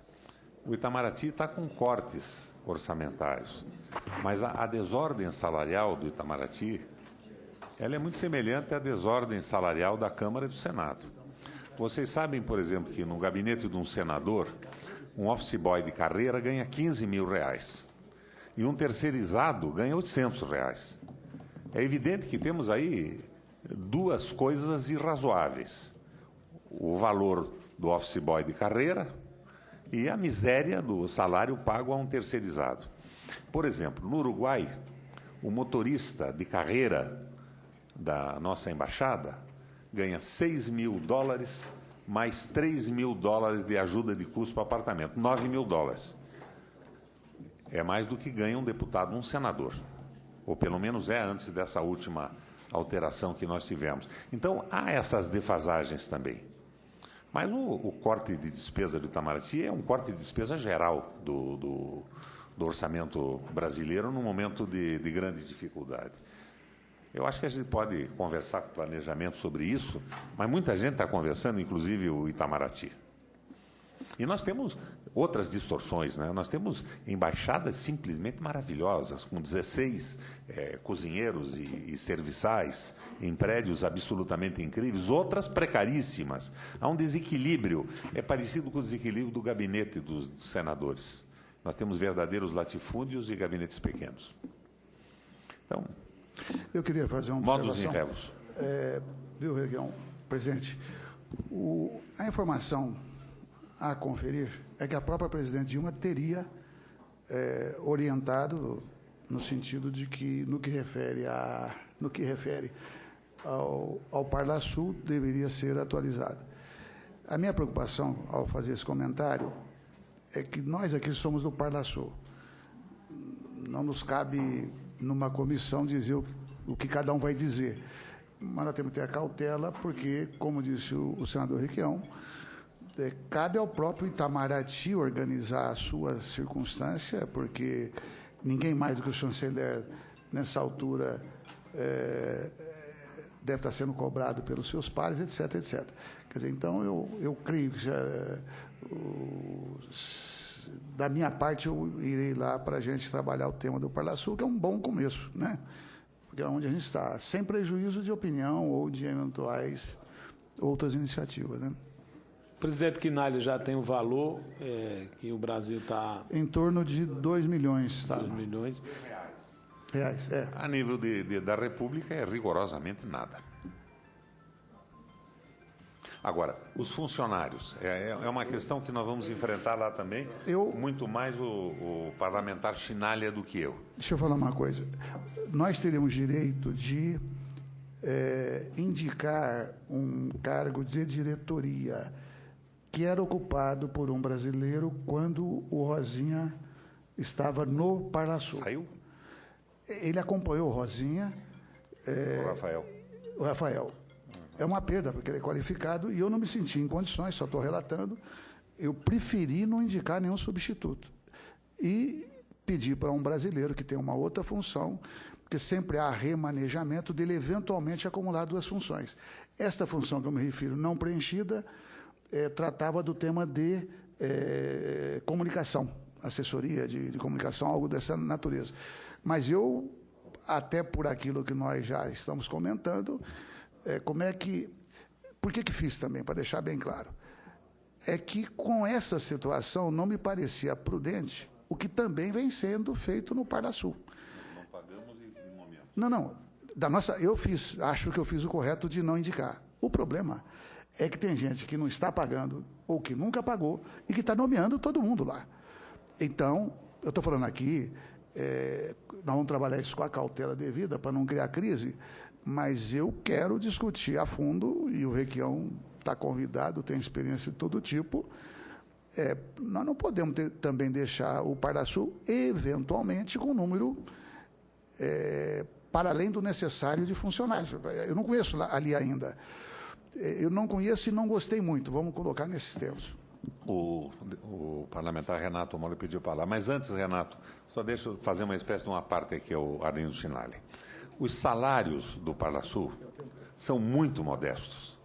O Itamaraty está com cortes orçamentários, mas a desordem salarial do Itamaraty ela é muito semelhante à desordem salarial da Câmara e do Senado. Vocês sabem, por exemplo, que no gabinete de um senador, um office boy de carreira ganha R$15 mil e um terceirizado ganha R$800. É evidente que temos aí duas coisas irrazoáveis: o valor do office boy de carreira e a miséria do salário pago a um terceirizado. Por exemplo, no Uruguai, o motorista de carreira da nossa embaixada ganha $6 mil mais $3 mil de ajuda de custo para apartamento, $9 mil. É mais do que ganha um deputado, um senador, ou pelo menos é antes dessa última alteração que nós tivemos. Então, há essas defasagens também. Mas o corte de despesa do Itamaraty é um corte de despesa geral do orçamento brasileiro num momento de grande dificuldade. Eu acho que a gente pode conversar com o planejamento sobre isso, mas muita gente está conversando, inclusive o Itamaraty. E nós temos outras distorções, né? Nós temos embaixadas simplesmente maravilhosas, com 16 cozinheiros e serviçais em prédios absolutamente incríveis, outras precaríssimas. Há um desequilíbrio, é parecido com o desequilíbrio do gabinete dos senadores. Nós temos verdadeiros latifúndios e gabinetes pequenos. Então, eu queria fazer uma modos em rebus. Viu, Reguião, presidente, a informação a conferir é que a própria presidente Dilma teria orientado no sentido de que, no que refere ao Parlasul, deveria ser atualizado. A minha preocupação ao fazer esse comentário é que nós aqui somos do Parlasul. Não nos cabe, numa comissão, dizer o que cada um vai dizer. Mas nós temos que ter a cautela, porque, como disse o senador Requião, cabe ao próprio Itamaraty organizar a sua circunstância, porque ninguém mais do que o chanceler, nessa altura, deve estar sendo cobrado pelos seus pares, etc, etc. Quer dizer, então, eu creio que da minha parte, eu irei lá para a gente trabalhar o tema do Parlasul, que é um bom começo, né? Porque é onde a gente está, sem prejuízo de opinião ou de eventuais outras iniciativas, né? O presidente Quinalha já tem o valor que o Brasil está... Em torno de 2 milhões. Tá? 2 milhões. Reais, A nível da República é rigorosamente nada. Agora, os funcionários, é uma questão que nós vamos enfrentar lá também, muito mais o parlamentar Chinalha do que eu. Deixa eu falar uma coisa. Nós teríamos direito de indicar um cargo de diretoria que era ocupado por um brasileiro quando o Rosinha estava no Parlasul. Saiu? Ele acompanhou o Rosinha. O Rafael. É uma perda, porque ele é qualificado, e eu não me senti em condições, só estou relatando, eu preferi não indicar nenhum substituto. E pedi para um brasileiro que tem uma outra função, porque sempre há remanejamento dele eventualmente acumular 2 funções. Esta função que eu me refiro, não preenchida, tratava do tema de comunicação, assessoria de comunicação, algo dessa natureza. Mas eu, até por aquilo que nós já estamos comentando, por que fiz também, para deixar bem claro? É que com essa situação não me parecia prudente o que também vem sendo feito no Parlasul. Não pagamos em momento. Não. Acho que eu fiz o correto de não indicar. O problema é que tem gente que não está pagando, ou que nunca pagou, e que está nomeando todo mundo lá. Então, eu estou falando aqui, nós vamos trabalhar isso com a cautela devida para não criar crise, mas eu quero discutir a fundo, e o Requião está convidado, tem experiência de todo tipo. Nós não podemos também deixar o Parlasul, eventualmente, com um número para além do necessário de funcionários. Eu não conheço ali ainda. Eu não conheço e não gostei muito, vamos colocar nesses termos. O parlamentar Renato Moura pediu para falar, mas antes, Renato, só deixa eu fazer uma espécie de uma parte aqui ao Arlindo Chinalha. Os salários do Parlasul são muito modestos.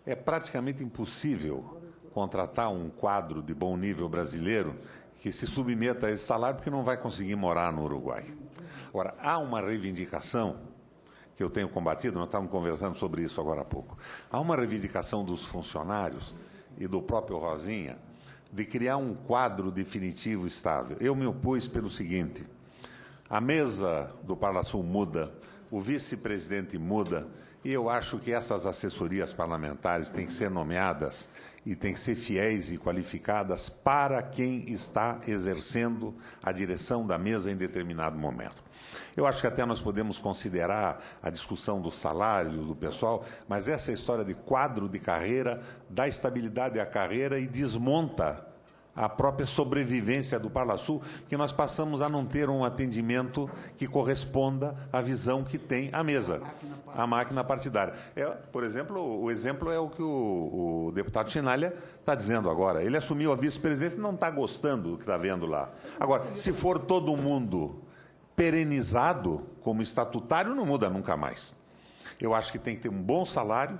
É praticamente impossível contratar um quadro de bom nível brasileiro que se submeta a esse salário porque não vai conseguir morar no Uruguai. Agora, há uma reivindicação que eu tenho combatido, nós estávamos conversando sobre isso agora há pouco. Há uma reivindicação dos funcionários e do próprio Rosinha de criar um quadro definitivo estável. Eu me opus pelo seguinte: a mesa do Parlasul muda, o vice-presidente muda, e eu acho que essas assessorias parlamentares têm que ser nomeadas e têm que ser fiéis e qualificadas para quem está exercendo a direção da mesa em determinado momento. Eu acho que até nós podemos considerar a discussão do salário do pessoal, mas essa história de quadro de carreira dá estabilidade à carreira e desmonta a própria sobrevivência do Parlasul, que nós passamos a não ter um atendimento que corresponda à visão que tem a mesa, a máquina partidária. Por exemplo, o exemplo é o que o deputado Chinalha está dizendo agora. Ele assumiu a vice-presidência e não está gostando do que está vendo lá. Agora, se for todo mundo perenizado como estatutário, não muda nunca mais. Eu acho que tem que ter um bom salário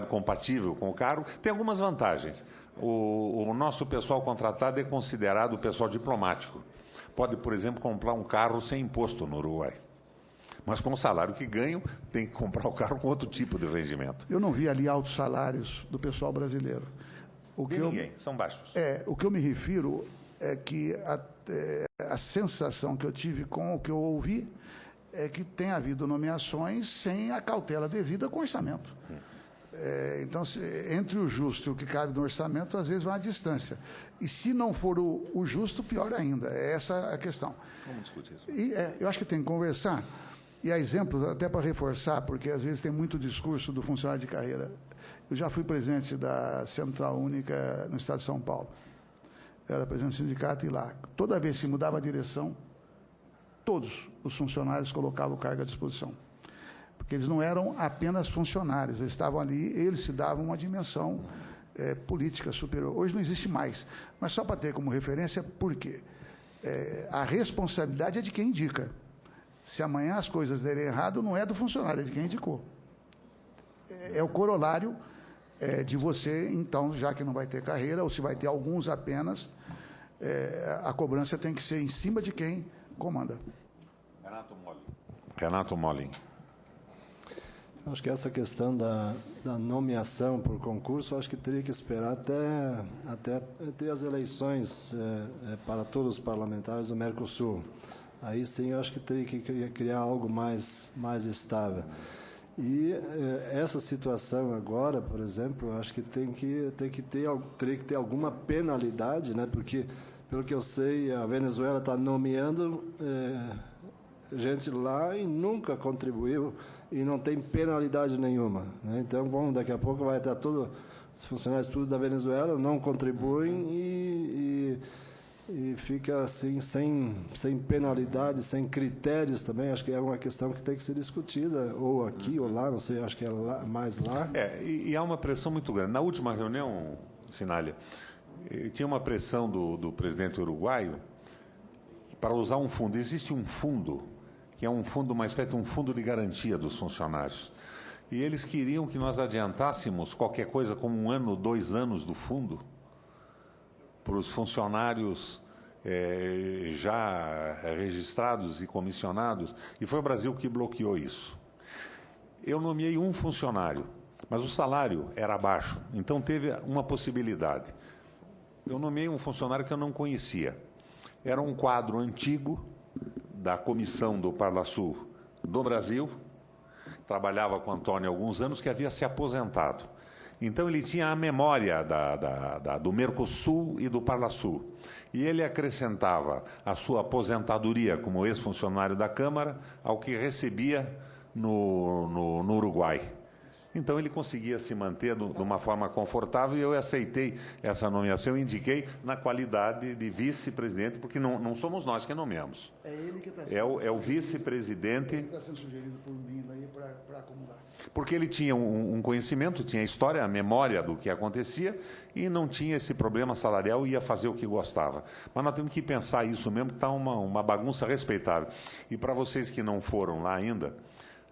compatível com o cargo. Tem algumas vantagens. O nosso pessoal contratado é considerado pessoal diplomático. Pode, por exemplo, comprar um carro sem imposto no Uruguai. Mas com o salário que ganham, tem que comprar o carro com outro tipo de rendimento. Eu não vi ali altos salários do pessoal brasileiro. São baixos. O que eu me refiro é que a sensação que eu tive com o que eu ouvi é que tem havido nomeações sem a cautela devida com o orçamento. Então, entre o justo e o que cabe no orçamento, às vezes vai uma distância. E se não for o justo, pior ainda. É essa a questão. Vamos discutir isso. E eu acho que tem que conversar. E há exemplos, até para reforçar, porque às vezes tem muito discurso do funcionário de carreira. Eu já fui presidente da Central Única no estado de São Paulo. Eu era presidente do sindicato e lá, toda vez que mudava a direção, todos os funcionários colocavam o cargo à disposição. Porque eles não eram apenas funcionários, eles estavam ali, eles se davam uma dimensão política superior. Hoje não existe mais. Mas só para ter como referência, por quê? A responsabilidade é de quem indica. Se amanhã as coisas derem errado, não é do funcionário, é de quem indicou. É o corolário de você, então, já que não vai ter carreira, ou se vai ter alguns apenas, a cobrança tem que ser em cima de quem comanda. Renato Molin. Acho que essa questão da nomeação por concurso, acho que teria que esperar até ter as eleições para todos os parlamentares do Mercosul. Aí sim, eu acho que teria que criar algo mais estável. E essa situação agora, por exemplo, eu acho que teria que ter alguma penalidade, né? Porque, pelo que eu sei, a Venezuela está nomeando gente lá e nunca contribuiu e não tem penalidade nenhuma, né? Então, bom, daqui a pouco vai estar os funcionários tudo da Venezuela não contribuem e fica assim sem penalidade, sem critérios também. Acho que é uma questão que tem que ser discutida, ou aqui ou lá, não sei, acho que é mais lá. E há uma pressão muito grande. Na última reunião, Sinalha, tinha uma pressão do presidente uruguaio para usar um fundo. Existe um fundo, que é um fundo, uma espécie de um fundo de garantia dos funcionários. E eles queriam que nós adiantássemos qualquer coisa como 1 ano, 2 anos do fundo para os funcionários já registrados e comissionados, e foi o Brasil que bloqueou isso. Eu nomeei um funcionário, mas o salário era baixo, então teve uma possibilidade. Eu nomeei um funcionário que eu não conhecia. Era um quadro antigo da comissão do Parlasul do Brasil, trabalhava com o Antônio há alguns anos, que havia se aposentado. Então, ele tinha a memória do Mercosul e do Parlasul. E ele acrescentava a sua aposentadoria como ex-funcionário da Câmara ao que recebia no Uruguai. Então, ele conseguia se manter de uma forma confortável e eu aceitei essa nomeação, indiquei na qualidade de vice-presidente, porque não somos nós que nomeamos. É ele que está sendo o vice-presidente. Ele está sendo sugerido por mim aí para acumular. Porque ele tinha um conhecimento, tinha a história, a memória do que acontecia e não tinha esse problema salarial e ia fazer o que gostava. Mas nós temos que pensar isso mesmo, que está uma bagunça respeitável. E para vocês que não foram lá ainda,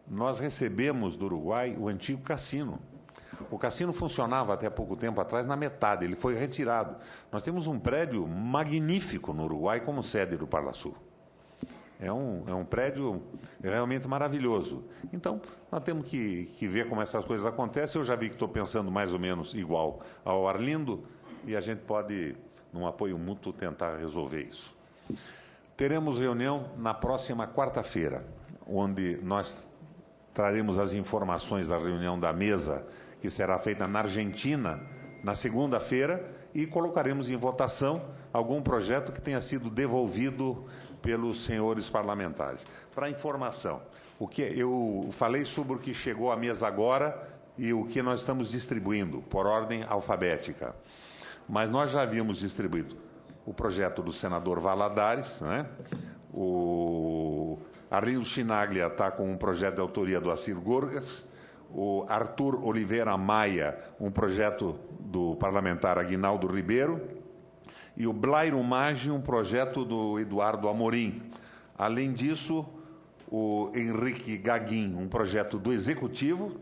nós recebemos do Uruguai o antigo cassino. O cassino funcionava até pouco tempo atrás na metade, ele foi retirado. Nós temos um prédio magnífico no Uruguai como sede do Parlasul. É um prédio realmente maravilhoso. Então, nós temos que ver como essas coisas acontecem. Eu já vi que estou pensando mais ou menos igual ao Arlindo, e a gente pode, num apoio mútuo, tentar resolver isso. Teremos reunião na próxima quarta-feira, onde nós traremos as informações da reunião da mesa, que será feita na Argentina, na segunda-feira, e colocaremos em votação algum projeto que tenha sido devolvido pelos senhores parlamentares. Para informação, eu falei sobre o que chegou à mesa agora e o que nós estamos distribuindo, por ordem alfabética. Mas nós já havíamos distribuído o projeto do senador Valadares, né? O Arlindo Chinaglia está com um projeto de autoria do Acir Gorgas, o Arthur Oliveira Maia, um projeto do parlamentar Aguinaldo Ribeiro, e o Blairo Maggi, um projeto do Eduardo Amorim. Além disso, o Henrique Gaguin, um projeto do Executivo,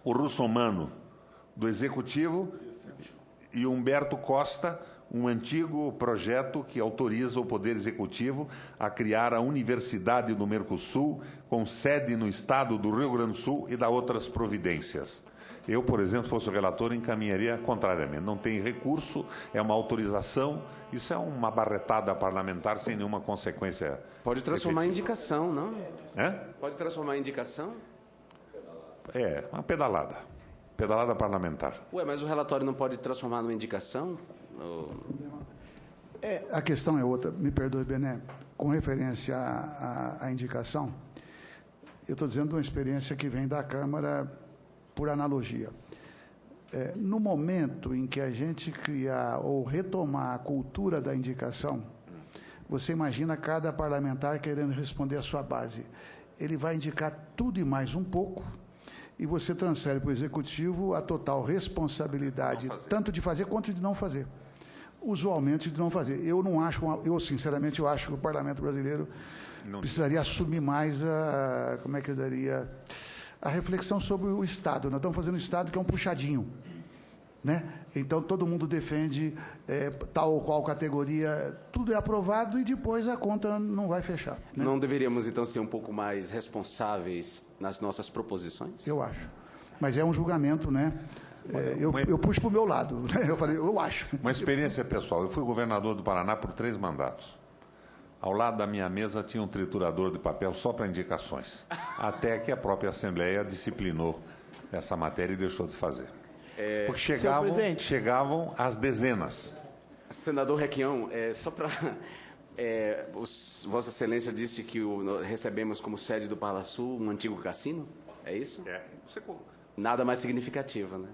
o Russomano, do Executivo, e Humberto Costa, um antigo projeto que autoriza o Poder Executivo a criar a Universidade do Mercosul, com sede no estado do Rio Grande do Sul, e dá outras providências. Eu, por exemplo, se fosse o relator, encaminharia contrariamente. Não tem recurso, é uma autorização, isso é uma barretada parlamentar sem nenhuma consequência. Pode transformar em indicação, não? É? Pode transformar em indicação? É, uma pedalada. Pedalada parlamentar. Ué, mas o relatório não pode transformar numa indicação? A questão é outra, me perdoe, Bené, com referência à indicação, eu estou dizendo de uma experiência que vem da Câmara por analogia. No momento em que a gente criar ou retomar a cultura da indicação, você imagina cada parlamentar querendo responder à sua base. Ele vai indicar tudo e mais um pouco, e você transfere para o Executivo a total responsabilidade, tanto de fazer quanto de não fazer. Usualmente de não fazer. Eu não acho, sinceramente, eu acho que o Parlamento brasileiro precisaria assumir mais a reflexão sobre o Estado. Nós estamos fazendo o Estado que é um puxadinho, né? Então, todo mundo defende tal ou qual categoria, tudo é aprovado e depois a conta não vai fechar. Né? Não deveríamos, então, ser um pouco mais responsáveis nas nossas proposições? Eu acho. Mas é um julgamento, né? Eu puxo para o meu lado. Né? Eu falei, eu acho. Uma experiência pessoal. Eu fui governador do Paraná por 3 mandatos. Ao lado da minha mesa tinha um triturador de papel só para indicações. Até que a própria Assembleia disciplinou essa matéria e deixou de fazer. Porque chegavam às dezenas. Senador Requião, só para... Vossa Excelência disse que recebemos como sede do Parlasul um antigo cassino? É isso? Nada mais significativo, né?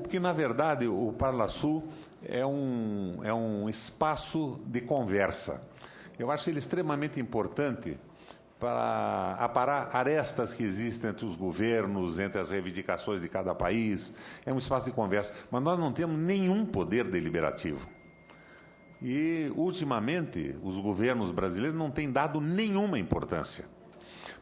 Porque, na verdade, o Parlasul é um espaço de conversa. Eu acho ele extremamente importante para aparar arestas que existem entre os governos, entre as reivindicações de cada país. É um espaço de conversa. Mas nós não temos nenhum poder deliberativo. E, ultimamente, os governos brasileiros não têm dado nenhuma importância.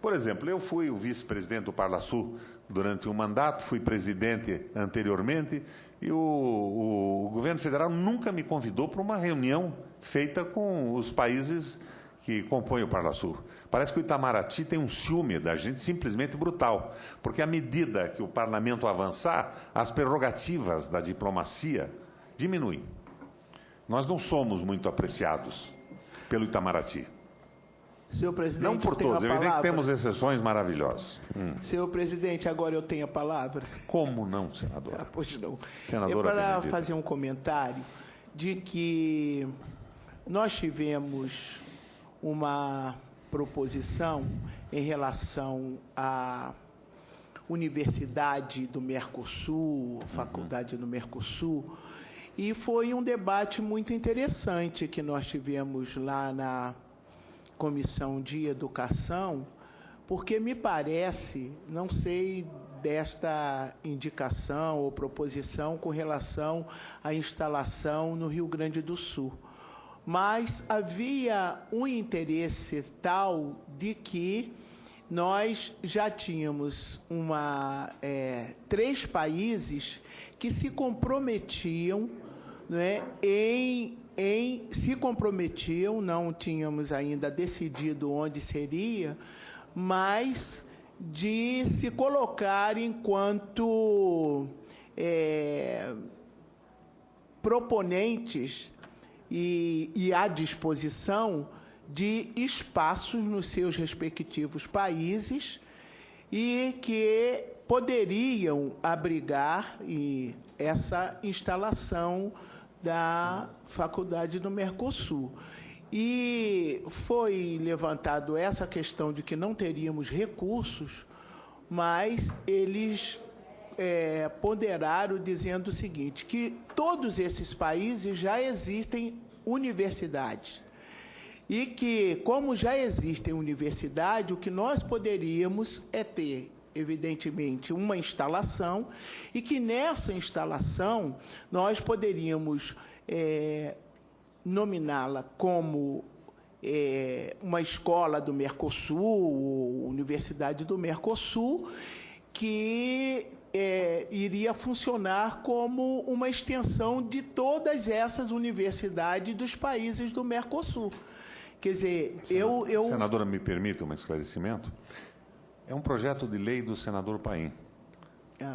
Por exemplo, eu fui o vice-presidente do Parlasul durante um mandato, fui presidente anteriormente, e o governo federal nunca me convidou para uma reunião feita com os países que compõem o Parlasul. Parece que o Itamaraty tem um ciúme da gente simplesmente brutal, porque à medida que o parlamento avançar, as prerrogativas da diplomacia diminuem. Nós não somos muito apreciados pelo Itamaraty. Senhor presidente, não por todos, é evidente que temos exceções maravilhosas. Senhor presidente, agora eu tenho a palavra. Como não, senadora? Pois não. Senadora para fazer um comentário de que nós tivemos uma proposição em relação à Universidade do Mercosul, Faculdade do Mercosul, e foi um debate muito interessante que nós tivemos lá na Comissão de Educação, porque me parece, não sei desta indicação ou proposição com relação à instalação no Rio Grande do Sul, mas havia um interesse tal de que nós já tínhamos 3 países que se comprometiam, né, não tínhamos ainda decidido onde seria, mas de se colocar enquanto proponentes e à disposição de espaços nos seus respectivos países e que poderiam abrigar essa instalação da Faculdade do Mercosul. E foi levantado essa questão de que não teríamos recursos, mas eles ponderaram dizendo o seguinte, que todos esses países já existem universidades. E que, como já existem universidades, o que nós poderíamos é ter, evidentemente, uma instalação, e que nessa instalação nós poderíamos nominá-la como uma escola do Mercosul, Universidade do Mercosul, que iria funcionar como uma extensão de todas essas universidades dos países do Mercosul. Quer dizer, Senadora, me permita um esclarecimento? É um projeto de lei do senador Paim.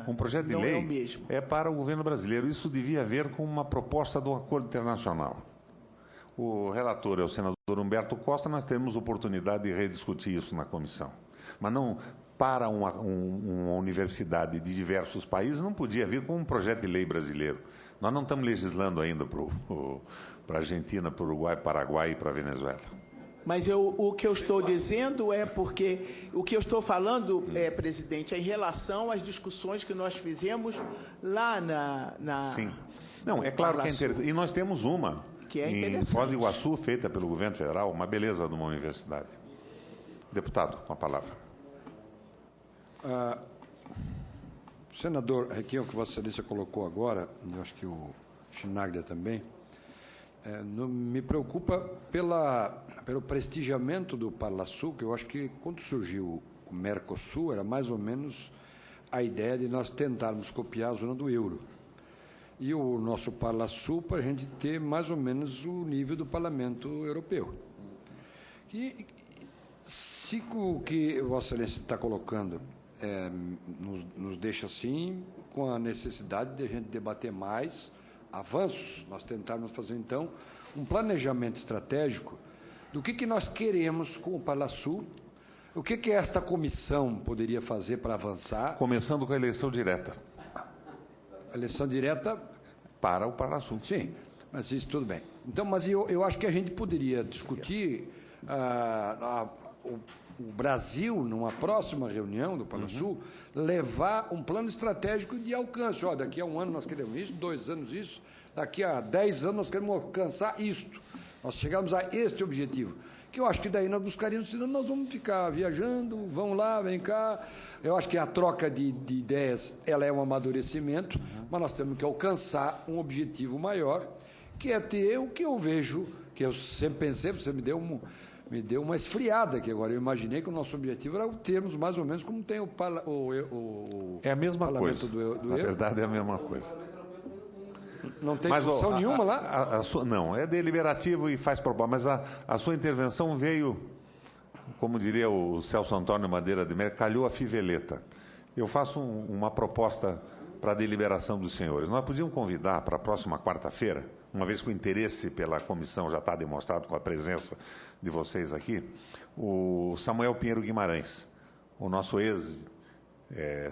Um projeto de lei é para o governo brasileiro. Isso devia haver com uma proposta do acordo internacional. O relator é o senador Humberto Costa, nós teremos oportunidade de rediscutir isso na comissão. Mas não, para uma universidade de diversos países, não podia vir com um projeto de lei brasileiro. Nós não estamos legislando ainda para a Argentina, para o Uruguai, Paraguai e para a Venezuela. Mas o que eu estou dizendo é porque o que eu estou falando, presidente, é em relação às discussões que nós fizemos lá na Sim. Não, é claro que é interessante. E nós temos uma que é em Foz do Iguaçu, feita pelo governo federal, uma beleza de uma universidade. Deputado, com a palavra. Senador Requião, que Vossa Excelência colocou agora, eu acho que o Chinaglia também, me preocupa pelo prestigiamento do Parlasul, que eu acho que quando surgiu o Mercosul era mais ou menos a ideia de nós tentarmos copiar a zona do euro. E o nosso Parlasul para a gente ter mais ou menos o nível do Parlamento Europeu. E se o que Vossa Excelência está colocando nos deixa assim com a necessidade de a gente debater mais avanços, nós tentarmos fazer então um planejamento estratégico do que nós queremos com o Parlasul, o que esta comissão poderia fazer para avançar. Começando com a eleição direta. A eleição direta para o Parlasul. Sim, mas isso tudo bem. Então, mas eu acho que a gente poderia discutir o Brasil, numa próxima reunião do Parlasul, levar um plano estratégico de alcance. Daqui a 1 ano nós queremos isso, 2 anos isso, daqui a 10 anos nós queremos alcançar isto. Nós chegamos a este objetivo, que eu acho que daí nós buscaríamos, senão nós vamos ficar viajando, vão lá, vem cá. Eu acho que a troca de ideias ela é um amadurecimento, mas nós temos que alcançar um objetivo maior, que é ter o que eu vejo, que eu sempre pensei, você me deu uma esfriada aqui agora. Eu imaginei que o nosso objetivo era termos mais ou menos como tem o é a mesma Parlamento coisa. do Na euro. verdade, é a mesma coisa. Não tem discussão nenhuma lá? Não, é deliberativo e faz proposta. Mas a sua intervenção veio, como diria o Celso Antônio Madeira de Mello, calhou a fiveleta. Eu faço uma proposta para a deliberação dos senhores. Nós podíamos convidar para a próxima quarta-feira, uma vez que o interesse pela comissão já está demonstrado com a presença de vocês aqui, o Samuel Pinheiro Guimarães, o nosso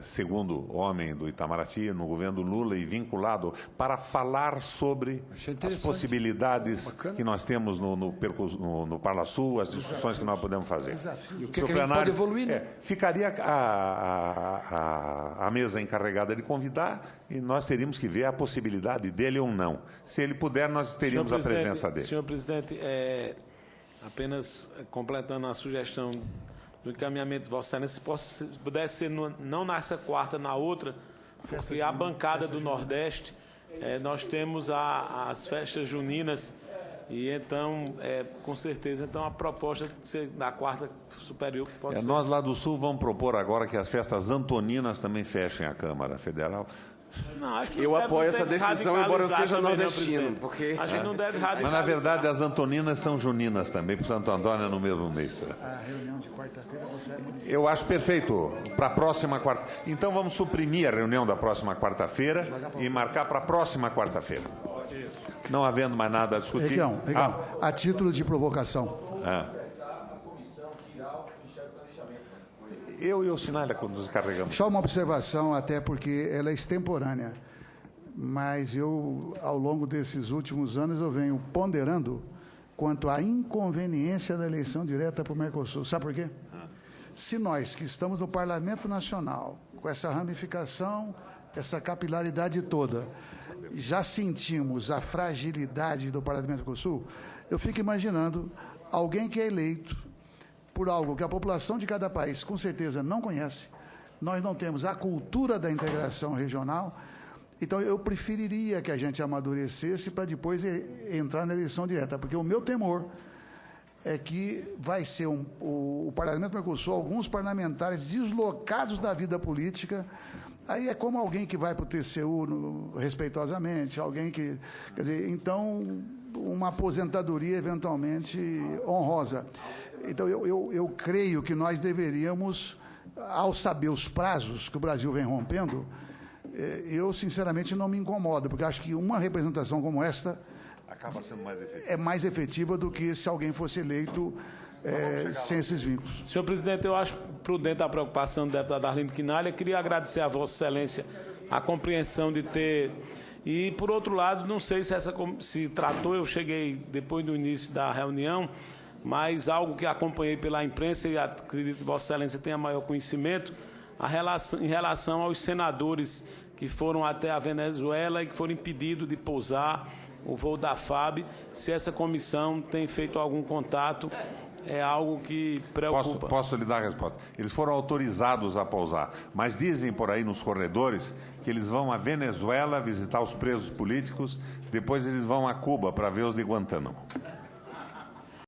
segundo homem do Itamaraty, no governo Lula e vinculado, para falar sobre as possibilidades que nós temos no Parlasul, as discussões que nós podemos fazer. E o que a gente pode evoluir, né? Ficaria a mesa encarregada de convidar e nós teríamos que ver a possibilidade dele ou não. Se ele puder, nós teríamos a presença dele. Senhor presidente, apenas completando a sugestão do encaminhamento de Vossa Excelência, se pudesse ser não nessa quarta, na outra, porque a bancada do Nordeste, nós temos as festas juninas, e então, com certeza, então a proposta de ser na quarta superior pode ser. Nós lá do Sul vamos propor agora que as festas antoninas também fechem a Câmara Federal. Não, acho que eu apoio essa decisão, embora eu seja nordestino. Porque a gente não deve radicalizar. Mas, na verdade, as antoninas são juninas também, porque Santo Antônio é no mesmo mês. A reunião de quarta-feira você vai modificar. Eu acho perfeito. Para a próxima quarta. Então, vamos suprimir a reunião da próxima quarta-feira e marcar para a próxima quarta-feira. Não havendo mais nada a discutir. Requião, a título de provocação. Eu e o Chinaglia nos carregamos. Só uma observação, até porque ela é extemporânea, mas eu, ao longo desses últimos anos, eu venho ponderando quanto à inconveniência da eleição direta para o Mercosul. Sabe por quê? Se nós, que estamos no Parlamento Nacional, com essa ramificação, essa capilaridade toda, já sentimos a fragilidade do Parlamento Mercosul, eu fico imaginando alguém que é eleito por algo que a população de cada país com certeza não conhece. Nós não temos a cultura da integração regional, então eu preferiria que a gente amadurecesse para depois entrar na eleição direta, porque o meu temor é que vai ser o Parlamento Mercosul, alguns parlamentares deslocados da vida política. Aí é como alguém que vai para o TCU respeitosamente, alguém que... Quer dizer, então, uma aposentadoria eventualmente honrosa. Então, eu creio que nós deveríamos, ao saber os prazos que o Brasil vem rompendo, eu, sinceramente, não me incomodo, porque acho que uma representação como esta acaba sendo mais efetiva. É mais efetiva do que se alguém fosse eleito sem esses vínculos. Senhor presidente, eu acho prudente a preocupação do deputado Arlindo Quinalha. Queria agradecer a Vossa Excelência a compreensão de ter... E, por outro lado, não sei se tratou, eu cheguei depois do início da reunião, mas algo que acompanhei pela imprensa e acredito que Vossa Excelência tenha maior conhecimento, em relação aos senadores que foram até a Venezuela e que foram impedidos de pousar o voo da FAB. Se essa comissão tem feito algum contato, é algo que preocupa. Posso lhe dar a resposta? Eles foram autorizados a pousar, mas dizem por aí nos corredores que eles vão à Venezuela visitar os presos políticos, depois eles vão a Cuba para ver os de Guantánamo.